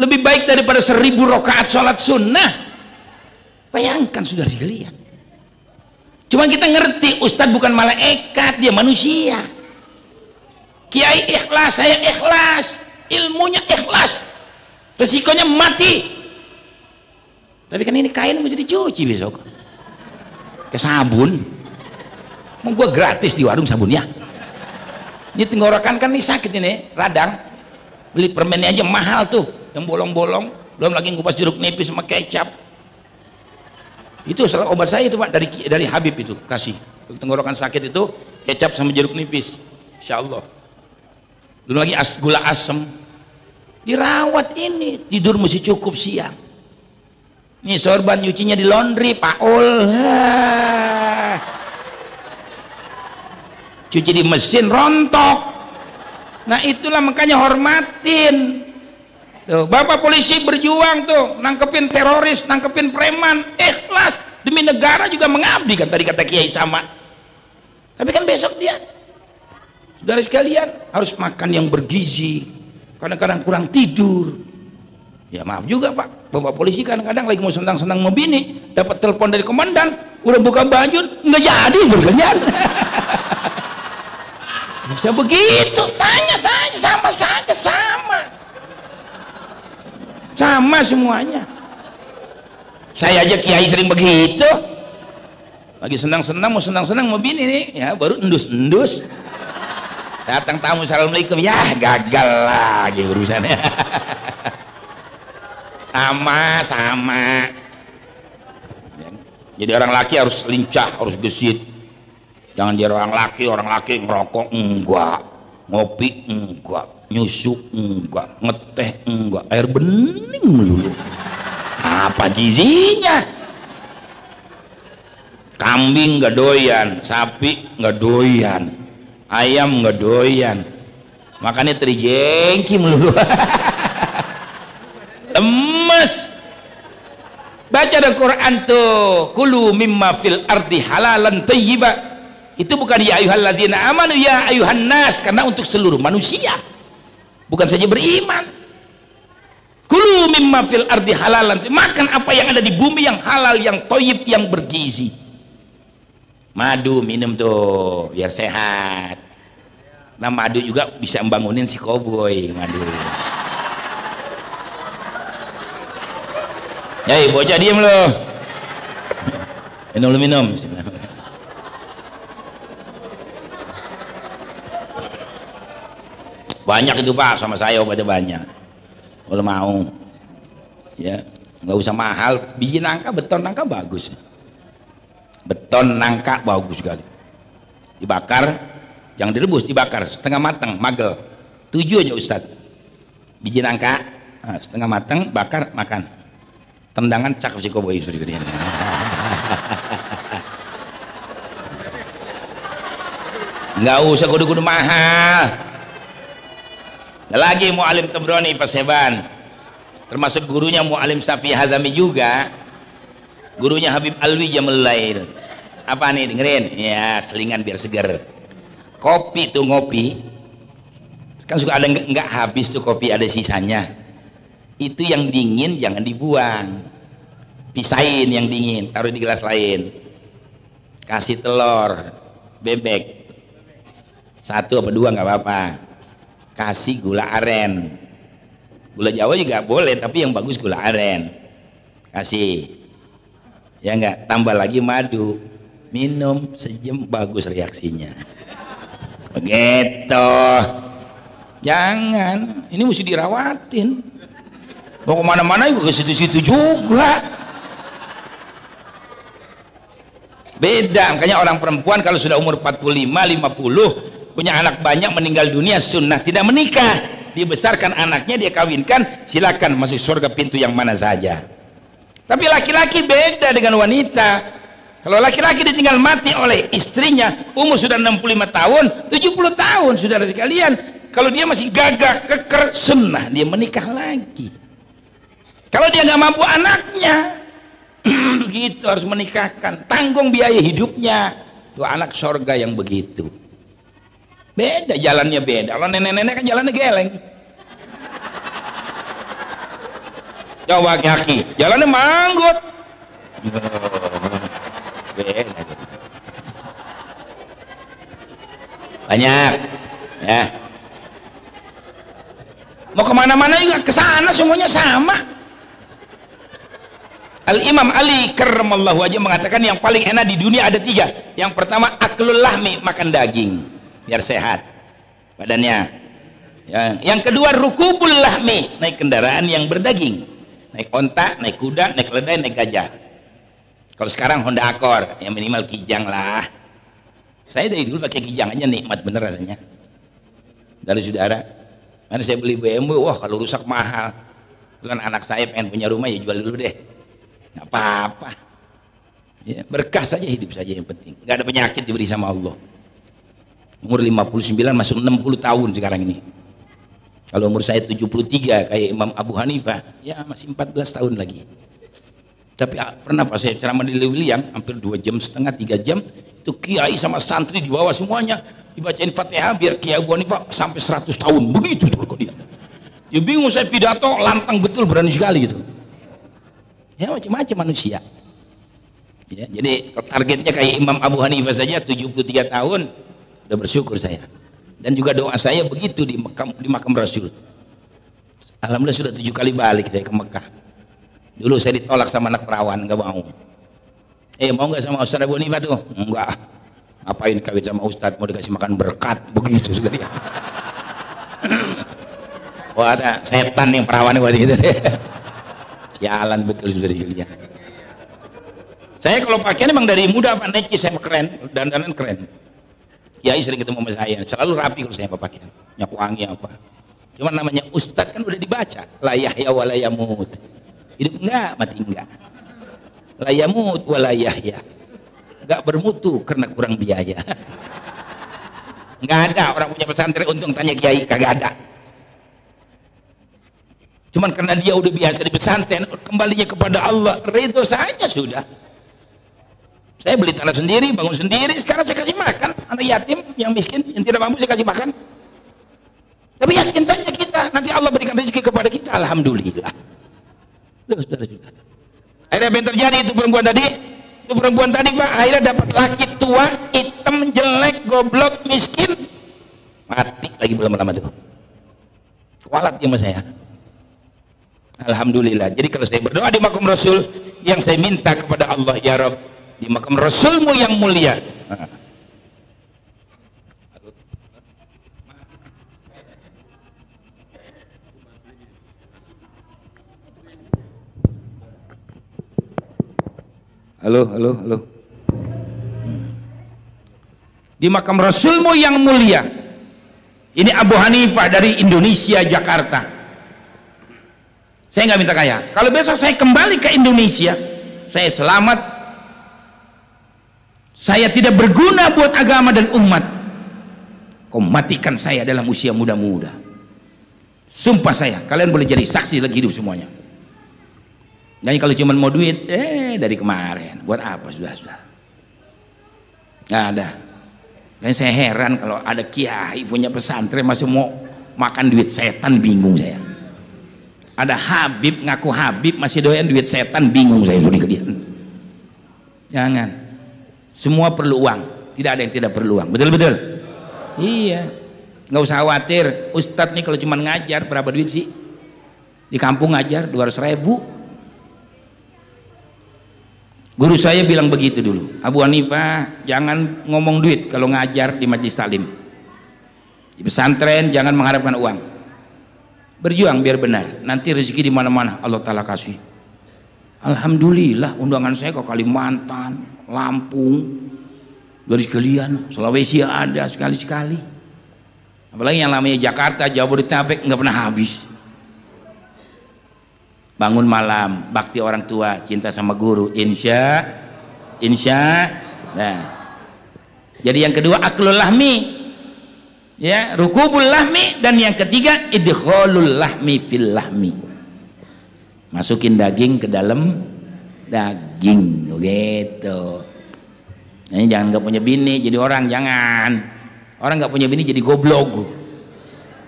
lebih baik daripada 1000 rakaat sholat sunnah. Bayangkan, sudah dilihat. Cuma kita ngerti ustadz bukan malaikat, dia manusia. Kiai ikhlas, saya ikhlas, ilmunya ikhlas, resikonya mati. Tapi kan ini kain mesti dicuci besok ke sabun. Mau gua gratis di warung sabunnya? Ini tenggorokan kan nih sakit ini, radang. Beli permennya aja mahal tuh, yang bolong-bolong, belum lagi ngupas jeruk nipis sama kecap. Itu salah obat saya itu Pak, dari Habib itu kasih. Tenggorokan sakit itu kecap sama jeruk nipis, insya Allah. Belum lagi gula asem. Dirawat ini, tidur mesti cukup siang. Ini sorban nyucinya di laundry, Paul. Cuci di mesin rontok. Nah itulah makanya hormatin. Tuh, Bapak polisi berjuang tuh, nangkepin teroris, nangkepin preman, ikhlas demi negara juga mengabdi kan tadi kata Kiai sama. Tapi kan besok dia, saudara sekalian, harus makan yang bergizi. Kadang-kadang kurang tidur. Ya maaf juga Pak, Bapak polisi kadang-kadang lagi mau senang-senang mau bini, dapat telepon dari komandan, udah buka baju, nggak jadi berkelian. Bisa begitu, tanya saja, sama saja, sama semuanya. Saya aja kiai sering begitu, lagi senang-senang mau bini nih, ya baru endus datang tamu, assalamualaikum, ya gagal lagi urusannya. sama jadi orang laki harus lincah, harus gesit. Jangan dia orang laki ngerokok enggak, ngopi enggak, nyusuk enggak, ngeteh enggak, air bening melulu. Apa gizinya? Kambing nggak doyan, sapi nggak doyan, ayam nggak doyan, makanya terjengki melulu. Lemes. Baca Al-Quran tuh, kulu mimma fil ardi halalan thayyiba. Itu bukan ya ayyuhalladzina amanu, ya ayyuhan nas, karena untuk seluruh manusia, bukan saja beriman. Kulu mimma fil ardi halalan, makan apa yang ada di bumi yang halal, yang thayyib, yang bergizi. Madu minum tuh biar sehat. Nah madu juga bisa membangunin si koboi, madu. Hei bocah diem lo. Minum. Banyak itu Pak, sama saya obatnya banyak. Kalau mau ya nggak usah mahal, biji nangka, beton nangka bagus, beton nangka bagus sekali. Dibakar, jangan direbus, dibakar setengah matang, magel. 7 aja Ustadz. Biji nangka setengah matang, bakar, makan. Tendangan cakep si koboi sudah gede. Nggak usah kudu-kudu mahal. Ada lagi Mu'alim Tabrani Paseban, termasuk gurunya Mu'alim Syafi'i Hazami juga, gurunya Habib Alwi Jamul Lail. Apa nih, dengerin ya, selingan biar segar. Kopi tuh, ngopi kan suka ada nggak habis tuh kopi, ada sisanya, itu yang dingin jangan dibuang, pisahin yang dingin, taruh di gelas lain, kasih telur bebek 1 apa 2 nggak apa-apa, kasih gula aren, gula Jawa juga boleh tapi yang bagus gula aren, kasih ya enggak, tambah lagi madu, minum sejam, bagus reaksinya. Begitu. Jangan, ini mesti dirawatin. Mau kemana-mana juga ke situ-situ juga. Beda, makanya orang perempuan kalau sudah umur 45, 50, punya anak banyak, meninggal dunia, sunnah tidak menikah. Dibesarkan anaknya, dia kawinkan, silakan masuk surga pintu yang mana saja. Tapi laki-laki beda dengan wanita. Kalau laki-laki ditinggal mati oleh istrinya, umur sudah 65 tahun, 70 tahun, saudara sekalian, kalau dia masih gagah, keker, sunnah, dia menikah lagi. Kalau dia nggak mampu anaknya, begitu harus menikahkan, tanggung biaya hidupnya. Tuh anak sorga yang begitu. Beda jalannya, beda. Kalau nenek-nenek kan jalannya geleng. Coba kaki, jalannya manggut. Beda. Banyak, ya. Mau kemana-mana juga kesana semuanya sama. Al-Imam Ali karramallahu wajhahu mengatakan yang paling enak di dunia ada 3. Yang pertama aklul lahmi, makan daging biar sehat badannya. Yang kedua rukubul lahmi, naik kendaraan yang berdaging, naik onta, naik kuda, naik keledai, naik gajah. Kalau sekarang Honda Accord, yang minimal kijang lah. Saya dari dulu pakai kijang aja, nikmat bener rasanya. Dari saudara, mana saya beli BMW, wah kalau rusak mahal. Kan anak saya pengen punya rumah, ya jual dulu deh, nggak apa-apa ya, berkah saja, hidup saja yang penting, nggak ada penyakit diberi sama Allah. Umur 59 masuk 60 tahun sekarang ini. Kalau umur saya 73 kayak Imam Abu Hanifah, ya masih 14 tahun lagi. Tapi pernah pas saya ceramah di Lewiliang hampir 2,5 jam 3 jam, itu kiai sama santri di bawah semuanya dibacain Fatihah biar Kiai Abu Hanifah sampai 100 tahun begitu tuh kok dia. Ya bingung, saya pidato lantang betul, berani sekali gitu. Ya macam-macam manusia. Ya, jadi targetnya kayak Imam Abu Hanifah saja 73 tahun, udah bersyukur saya. Dan juga doa saya begitu di makam Rasul. Alhamdulillah sudah 7 kali balik saya ke Mekah. Dulu saya ditolak sama anak perawan, nggak mau. Mau nggak sama Ustaz Abu Hanifah tuh? Enggak. Ngapain kawin sama Ustaz, mau dikasih makan berkat begitu sekali. Wah, ada setan yang perawan waktu itu deh. Jalan betul sudah dilihat. Saya kalau pakaian emang dari muda Pak necis, saya keren, dandanan keren. Kiai sering ketemu sama saya, selalu rapi kalau saya pakaian, nyaku wangi apa. Cuman namanya Ustadz kan udah dibaca, la yahya wa la yamut. Hidup enggak, mati enggak. La yamut wa la yahya. Enggak bermutu karena kurang biaya. Enggak ada orang punya pesantren untung tanya kiai, kagak ada. Cuman karena dia udah biasa di pesantren, kembalinya kepada Allah, ridho saja sudah. Saya beli tanah sendiri, bangun sendiri, sekarang saya kasih makan anak yatim yang miskin, yang tidak mampu saya kasih makan. Tapi yakin saja kita, nanti Allah berikan rezeki kepada kita, alhamdulillah. Saudara-saudara. Akhirnya apa yang terjadi itu perempuan tadi? Itu perempuan tadi Pak, akhirnya dapat laki tua, hitam, jelek, goblok, miskin, mati lagi belum lama itu. Kualat dia sama saya. Alhamdulillah. Jadi kalau saya berdoa di makam Rasul, yang saya minta kepada Allah, ya Rabb, di makam Rasulmu yang mulia. Halo. Di makam Rasulmu yang mulia. Ini Abu Hanifah dari Indonesia, Jakarta. Saya nggak minta kaya. Kalau besok saya kembali ke Indonesia, saya selamat, saya tidak berguna buat agama dan umat, kau matikan saya dalam usia muda-muda. Sumpah saya, kalian boleh jadi saksi lagi hidup semuanya. Jadi kalau cuma mau duit, dari kemarin, buat apa sudah? Nggak ada. Dan saya heran kalau ada kiai punya pesantren masih mau makan duit setan, bingung saya. Ada Habib ngaku Habib masih doyan duit setan, bingung saya ke dia. Jangan. Semua perlu uang, tidak ada yang tidak perlu uang. Betul-betul? Iya. Nggak usah khawatir. Ustadz nih kalau cuma ngajar berapa duit sih? Di kampung ngajar 200.000. Guru saya bilang begitu dulu, Abu Hanifah, jangan ngomong duit kalau ngajar di majelis taklim. Di pesantren jangan mengharapkan uang. Berjuang biar benar. Nanti rezeki di mana-mana Allah Taala kasih. Alhamdulillah undangan saya ke Kalimantan, Lampung, dari sekalian, Sulawesi ada sekali-sekali. Apalagi yang namanya Jakarta, Jabodetabek nggak pernah habis. Bangun malam, bakti orang tua, cinta sama guru, insya. Nah, jadi yang kedua aklul lahmi, ya, rukubul lahmi, dan yang ketiga idkhalul lahmi fil lahmi, masukin daging ke dalam daging, gitu. Ini jangan nggak punya bini jadi orang, jangan. Orang nggak punya bini jadi goblok,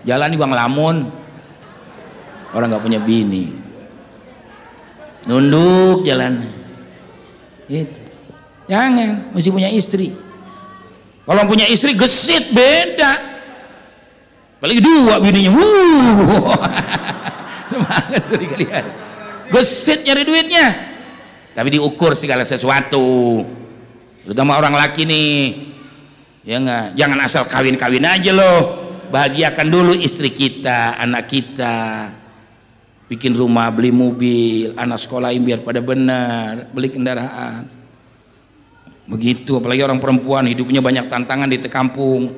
jalan juga ngelamun. Orang nggak punya bini nunduk jalan gitu. Jangan, mesti punya istri. Kalau punya istri gesit beda, apalagi dua bininya, semangat istri kalian, gesit nyari duitnya. Tapi diukur segala sesuatu, terutama orang laki nih, ya enggak, jangan asal kawin-kawin aja loh. Bahagiakan dulu istri kita, anak kita, bikin rumah, beli mobil, anak sekolahin biar pada benar, beli kendaraan. Begitu, apalagi orang perempuan hidupnya banyak tantangan di kampung.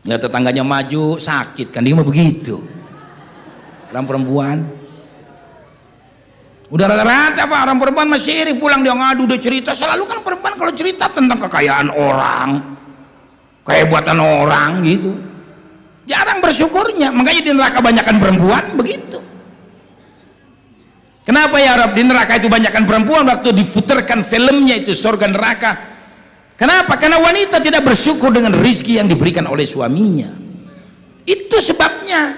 Lihat tetangganya maju, sakit kan, dia mah begitu. Orang perempuan. Udah rata-rata Pak, orang perempuan masih iri, pulang dia ngadu, dia cerita. Selalu kan perempuan kalau cerita tentang kekayaan orang, kehebatan orang gitu. Jarang bersyukurnya, makanya di neraka banyakan perempuan begitu. Kenapa ya Rab, di neraka itu banyakkan perempuan waktu diputarkan filmnya itu surga neraka? Kenapa? Karena wanita tidak bersyukur dengan rizki yang diberikan oleh suaminya. Itu sebabnya.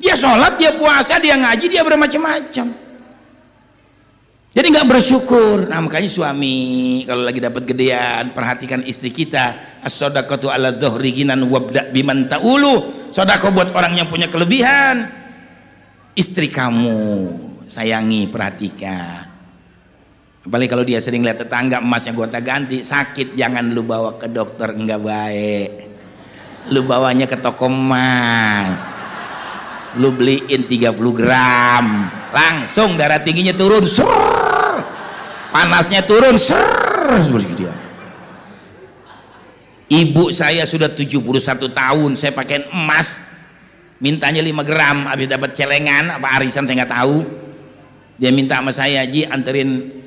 Dia sholat, dia puasa, dia ngaji, dia bermacam-macam. Jadi nggak bersyukur. Nah makanya suami kalau lagi dapat gedean, perhatikan istri kita. As-shadaqatu ala dhuhri ginan wabda biman ta'ulu. Sedekah buat orang yang punya kelebihan. Istri kamu sayangi, perhatikan. Apalagi kalau dia sering lihat tetangga emasnya gonta-ganti, sakit, jangan lu bawa ke dokter, enggak baik. Lu bawanya ke toko emas, lu beliin 30 gram, langsung darah tingginya turun, panasnya turun, seperti dia. Ibu saya sudah 71 tahun, saya pakai emas, mintanya 5 gram, habis dapat celengan apa arisan saya nggak tahu. Dia minta sama saya, Ji anterin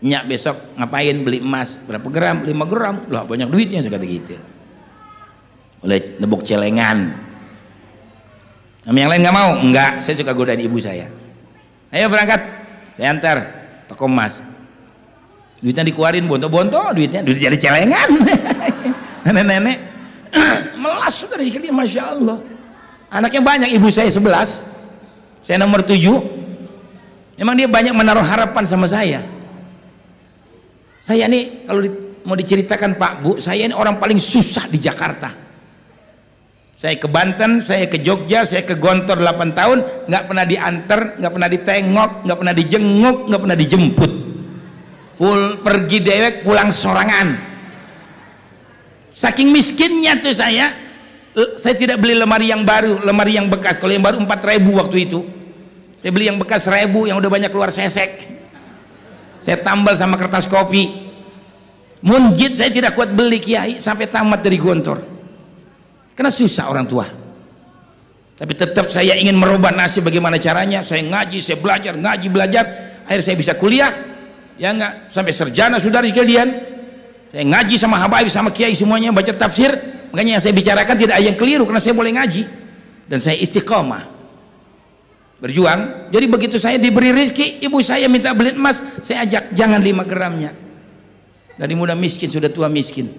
nyak besok ngapain, beli emas berapa gram, 5 gram, loh banyak duitnya, saya kata gitu. Boleh nebuk celengan. Sama yang lain nggak mau, enggak, saya suka godain ibu saya. Ayo berangkat, saya antar toko emas. Duitnya dikeluarin bonto-bonto, duit jadi celengan. Nenek-nenek melas dari sekali, masya Allah. Anaknya banyak, ibu saya 11, saya nomor 7. Memang dia banyak menaruh harapan sama saya. Saya nih kalau mau diceritakan Pak Bu, saya ini orang paling susah di Jakarta. Saya ke Banten, saya ke Jogja, saya ke Gontor 8 tahun, nggak pernah diantar, nggak pernah ditengok, nggak pernah dijenguk, nggak pernah dijemput. Pergi dewek, pulang sorangan. Saking miskinnya tuh saya tidak beli lemari yang baru, lemari yang bekas. Kalau yang baru 4.000 waktu itu, saya beli yang bekas 1.000 yang udah banyak keluar sesek. Saya tambal sama kertas kopi. Munjid saya tidak kuat beli kiai sampai tamat dari Gontor. Karena susah orang tua. Tapi tetap saya ingin merubah nasib. Bagaimana caranya? Saya ngaji, saya belajar, ngaji, belajar. Akhirnya saya bisa kuliah. Ya enggak, sampai sarjana saudara sekalian. Saya ngaji sama habaib, sama kiai semuanya, baca tafsir. Makanya yang saya bicarakan tidak ada yang keliru karena saya boleh ngaji. dan saya istiqomah berjuang. Jadi begitu saya diberi rezeki, ibu saya minta beli emas, saya ajak, jangan 5 gramnya. Dari muda miskin sudah tua miskin,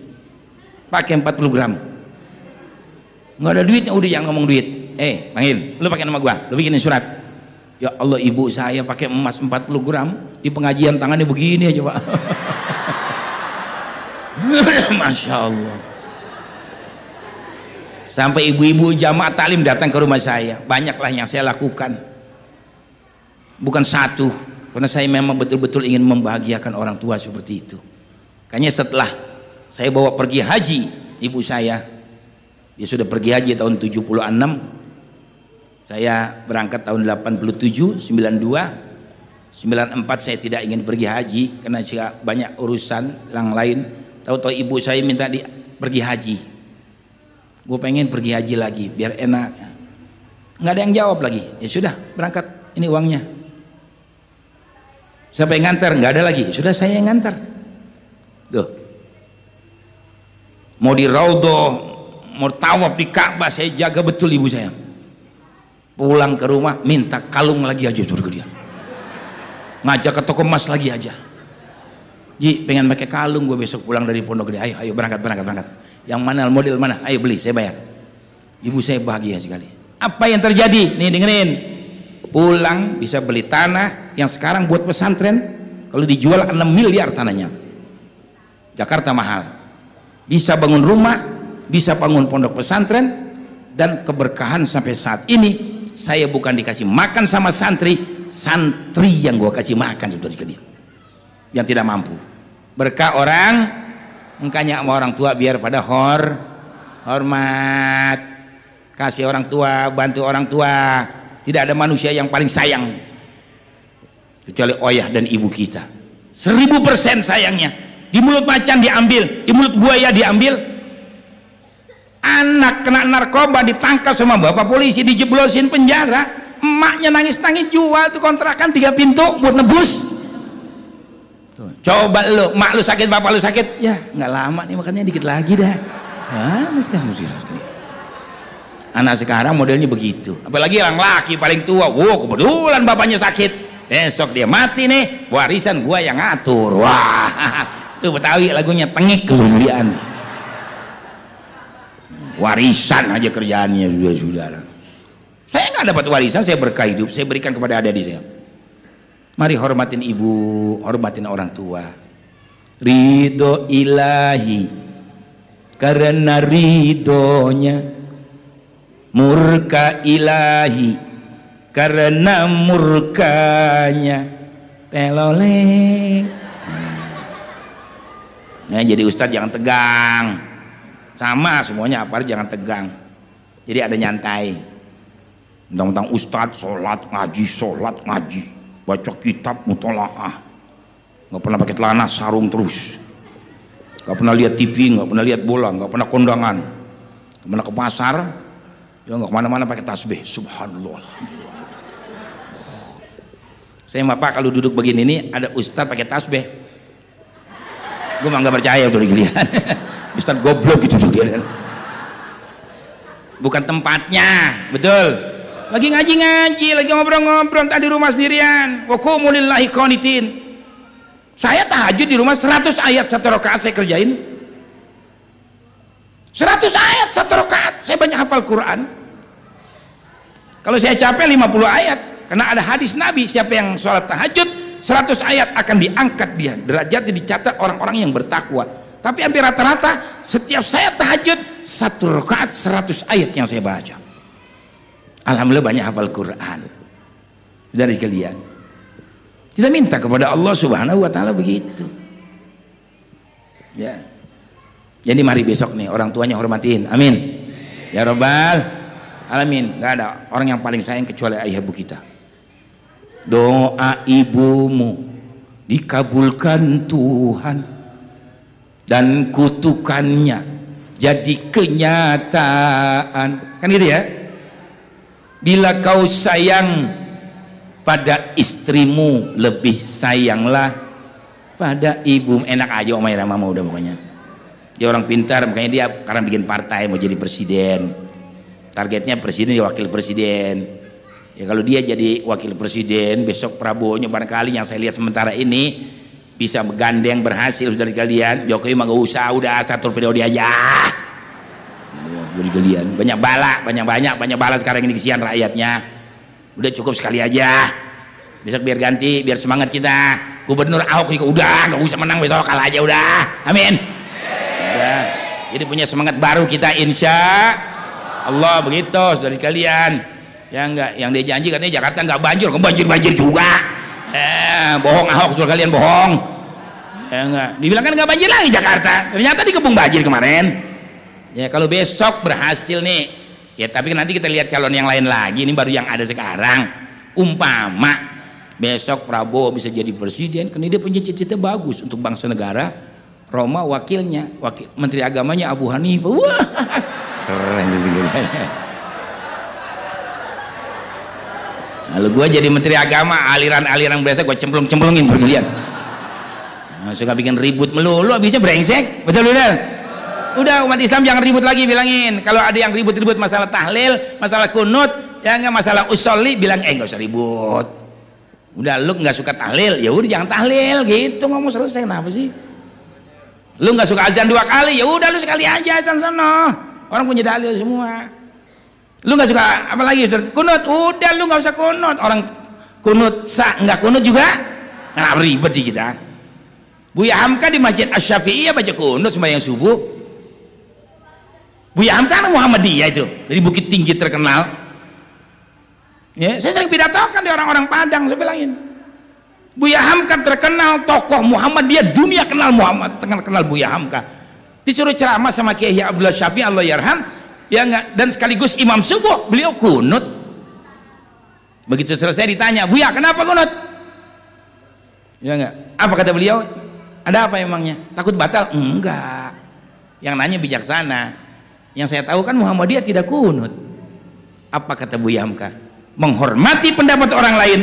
pakai 40 gram. Nggak ada duitnya, udah jangan ngomong duit. Panggil, lu pakai nama gua, lu bikinin surat. Ya Allah, ibu saya pakai emas 40 gram, di pengajian tangannya begini aja Pak. Masya Allah. Sampai ibu-ibu jamaah taklim datang ke rumah saya. Banyaklah yang saya lakukan, bukan satu, karena saya memang betul-betul ingin membahagiakan orang tua seperti itu. Makanya setelah saya bawa pergi haji ibu saya, dia sudah pergi haji tahun 76, saya berangkat tahun 87, 92, 94 saya tidak ingin pergi haji karena saya banyak urusan yang lain. Tahu-tahu ibu saya minta pergi haji, gue pengen pergi haji lagi biar enak. Nggak ada yang jawab lagi. Ya sudah, berangkat, ini uangnya. Siapa yang ngantar? Nggak ada lagi. Sudah, saya yang ngantar. Tuh, mau di Raudhah, mau tawaf di Ka'bah, saya jaga betul ibu saya. Pulang ke rumah minta kalung lagi aja, suruh dia ngajak ke toko emas lagi aja. Ji, pengen pakai kalung gue besok pulang dari Pondok Gede. Ayo berangkat. Yang mana, model mana? Ayo beli, saya bayar. Ibu saya bahagia sekali. Apa yang terjadi? Nih dengerin. Pulang bisa beli tanah yang sekarang buat pesantren, kalau dijual 6 miliar tanahnya. Jakarta mahal. Bisa bangun rumah, bisa bangun pondok pesantren, dan keberkahan sampai saat ini saya bukan dikasih makan sama santri yang gua kasih makan sebetulnya ke dia yang tidak mampu. Berkah orang, makanya sama orang tua biar pada hormat, kasih orang tua, bantu orang tua. Tidak ada manusia yang paling sayang kecuali ayah dan ibu kita. 1000% sayangnya. Di mulut macan diambil, di mulut buaya diambil. Anak kena narkoba ditangkap sama bapak polisi, dijeblosin penjara, emaknya nangis-nangis jual tuh kontrakan 3 pintu buat nebus. Tuh, coba lu, mak lu sakit, bapak lu sakit, ya nggak lama nih makannya, dikit lagi dah. Anak sekarang modelnya begitu, apalagi yang laki paling tua. Wow, kebetulan bapaknya sakit, besok dia mati nih, warisan gua yang ngatur. Wah, tuh Betawi lagunya tengik kemudian. Warisan aja kerjaannya, saudara-saudara. Saya nggak dapat warisan, saya berkah hidup, saya berikan kepada adik-adik saya. Mari hormatin ibu, hormatin orang tua. Ridho ilahi, karena ridhonya. Murka ilahi, karena murkanya. Teloleng. Nah, jadi ustadz jangan tegang. Sama semuanya, apa jangan tegang. Jadi ada nyantai. Tentang ustadz sholat ngaji, baca kitab mutolaah, nggak pernah pakai celana, sarung terus, nggak pernah lihat TV, nggak pernah lihat bola, nggak pernah kondangan, nggak pernah ke pasar, ya nggak kemana-mana pakai tasbih. Subhanallah. Saya mah Pak kalau duduk begini ini ada ustadz pakai tasbih, gue mah nggak percaya udah dilihat. Ustadz goblok gitu dia. Bukan tempatnya, betul. Lagi ngaji-ngaji, lagi ngobrol-ngobrol, tadi rumah sendirian. Wa qumu lillahi qanitin. Saya tahajud di rumah 100 ayat 1 rakaat saya kerjain. 100 ayat 1 rakaat. Saya banyak hafal Quran. Kalau saya capek 50 ayat, karena ada hadis Nabi, siapa yang sholat tahajud 100 ayat akan diangkat dia, derajatnya dicatat orang-orang yang bertakwa. Tapi hampir rata-rata setiap saya tahajud 1 rakaat 100 ayat yang saya baca. Alhamdulillah banyak hafal Quran dari kalian. Kita minta kepada Allah Subhanahu wa taala begitu. Ya. Jadi mari besok nih orang tuanya hormatin. Amin. Ya Rabbal alamin. Enggak ada orang yang paling sayang kecuali ayah ibu kita. Doa ibumu dikabulkan Tuhan dan kutukannya jadi kenyataan. Kan gitu ya? Bila kau sayang pada istrimu, lebih sayanglah pada ibu. Enak aja Om Irama udah pokoknya. Dia orang pintar, makanya dia sekarang bikin partai mau jadi presiden. targetnya presiden ya wakil presiden. Ya kalau dia jadi wakil presiden, besok Prabowo-nya barangkali yang saya lihat sementara ini bisa gandeng berhasil dari kalian. Jokowi mah gak usah, udah satu periode aja. Dari kalian banyak bala sekarang ini kesian rakyatnya. Udah cukup sekali aja. Besok biar ganti, biar semangat kita. Gubernur Ahok juga udah gak usah menang, besok kalah aja udah. Amin. Udah. Jadi punya semangat baru kita insya Allah begitu dari kalian. Ya enggak, yang dia janji katanya Jakarta enggak banjir juga. Bohong Ahok, sudah kalian bohong. Ya enggak, dibilang kan enggak banjir lagi Jakarta, ternyata dikepung banjir kemarin. Ya kalau besok berhasil nih, ya tapi nanti kita lihat calon yang lain lagi, ini baru yang ada sekarang. Umpama besok Prabowo bisa jadi presiden, karena dia punya cita-cita bagus untuk bangsa negara. Roma wakilnya, menteri agamanya Abu Hanifah. Wah, keren sih. Lalu gue jadi menteri agama, aliran-aliran biasa gue cemplung-cemplungin pergilian. Suka bikin ribut melulu, habisnya brengsek. Betul. Udah umat Islam jangan ribut lagi, bilangin. Kalau ada yang ribut-ribut masalah tahlil, masalah kunut, ya enggak masalah usolli, bilang enggak usah ribut. Udah lu nggak suka tahlil, ya udah jangan tahlil gitu, ngomong selesai. Kenapa sih? Lu nggak suka azan 2 kali, ya udah lu sekali aja azan sono. Orang punya dalil semua. Lu nggak suka apa lagi kunut, udah lu nggak usah kunut. Orang kunut nggak kunut juga, nah ribet sih kita. Buya Hamka di Masjid Asy-Syafi'iyah baca kunut sembahyang subuh. Buya Hamka kan Muhammadiyah itu, dari Bukit Tinggi terkenal. Ya, saya sering pidatokan di orang-orang Padang, saya bilangin. Buya Hamka terkenal tokoh Muhammadiyah, dunia kenal kenal Buya Hamka. Disuruh ceramah sama Kiai Abdullah Syafi'i Allah yarham. Ya enggak, dan sekaligus imam subuh beliau kunut. Begitu selesai ditanya, Buya kenapa kunut? Ya enggak, apa kata beliau? Ada apa emangnya? Takut batal? Enggak. Yang nanya bijaksana. Yang saya tahu kan Muhammadiyah tidak kunut. Apa kata Buya Hamka? Menghormati pendapat orang lain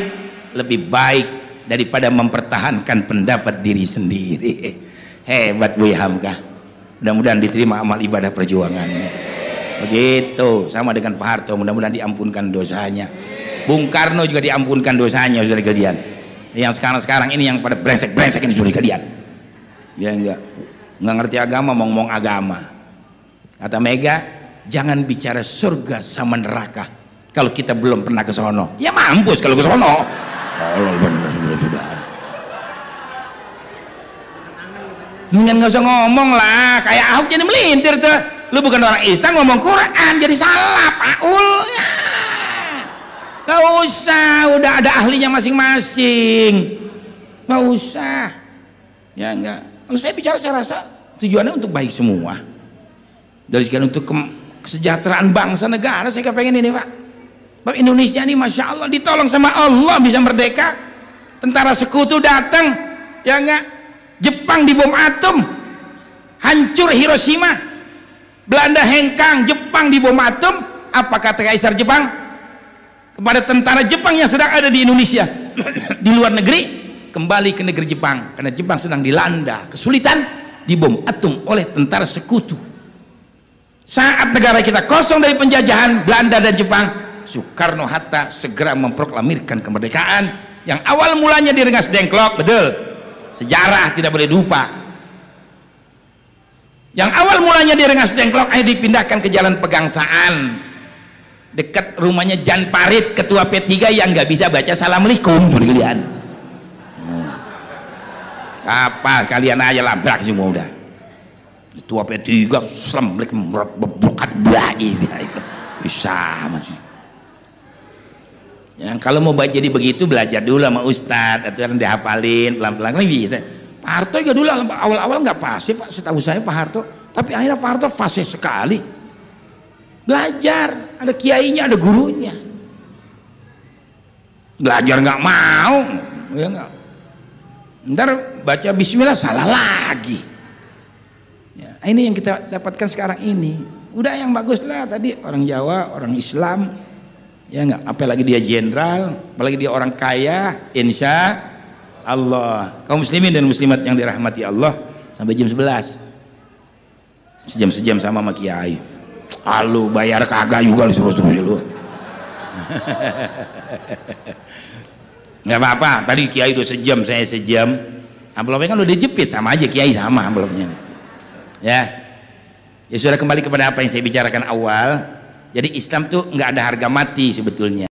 lebih baik daripada mempertahankan pendapat diri sendiri. Hebat Buya Hamka. Mudah-mudahan diterima amal ibadah perjuangannya. Begitu, sama dengan Pak Harto, mudah-mudahan diampunkan dosanya. Bung Karno juga diampunkan dosanya, saudara kalian. Yang sekarang ini yang pada brengsek-brengsek ini, saudara kalian. Ya enggak ngerti agama, ngomong agama. Kata Mega, jangan bicara surga sama neraka kalau kita belum pernah ke sono. Ya mampus kalau ke sono. Allah bener sudah. Mendingan nggak usah ngomong lah, kayak Ahok jadi melintir tuh. Lu bukan orang Islam ngomong Quran jadi salah paulnya. Gak usah, udah ada ahlinya masing-masing. Gak usah. Ya enggak. Kalau saya bicara saya rasa tujuannya untuk baik semua. Dari sekian untuk kesejahteraan bangsa negara, saya kepengen ini Pak. Pak Indonesia ini Masya Allah ditolong sama Allah bisa merdeka. Tentara sekutu datang, ya enggak. Jepang dibom atom, hancur Hiroshima. Belanda hengkang, Jepang dibom atom. Apa kata Kaisar Jepang kepada tentara Jepang yang sedang ada di Indonesia di luar negeri? Kembali ke negeri Jepang, karena Jepang sedang dilanda kesulitan, dibom atom oleh tentara sekutu. Saat negara kita kosong dari penjajahan Belanda dan Jepang, Soekarno Hatta segera memproklamirkan kemerdekaan yang awal mulanya di Rengas Dengklok. Betul, sejarah tidak boleh lupa. Yang awal mulanya di Rengas Dengklok akhirnya dipindahkan ke Jalan Pegangsaan dekat rumahnya Jan Parit, ketua P3 yang nggak bisa baca Assalamualaikum. Kalian apa kalian aja labrak semua udah. Ketua P3 Assalamualaikum bukan bayi bisa masih. Yang kalau mau jadi begitu belajar dulu sama Ustadz, atau dihafalin pelan-pelan kan bisa. Pak Harto juga dulu awal-awal nggak fasih Pak, setahu saya Pak Harto, tapi akhirnya Pak Harto fasih sekali. Belajar, ada kiainya, ada gurunya. Belajar nggak mau, ya nggak. Ntar baca Bismillah salah lagi. Ya, ini yang kita dapatkan sekarang ini. Udah yang bagus lah tadi orang Jawa, orang Islam, ya nggak. Apalagi dia jenderal, apalagi dia orang kaya, insya Allah. Kaum muslimin dan muslimat yang dirahmati Allah, sampai jam 11 sejam-sejam sama kiai. lu bayar kagak juga lu suruh lu. Nggak apa-apa, tadi Kiai udah sejam, saya sejam, amplopnya kan udah dijepit, sama aja Kiai, sama amplopnya ya. Ya sudah, kembali kepada apa yang saya bicarakan awal. Jadi Islam tuh nggak ada harga mati sebetulnya.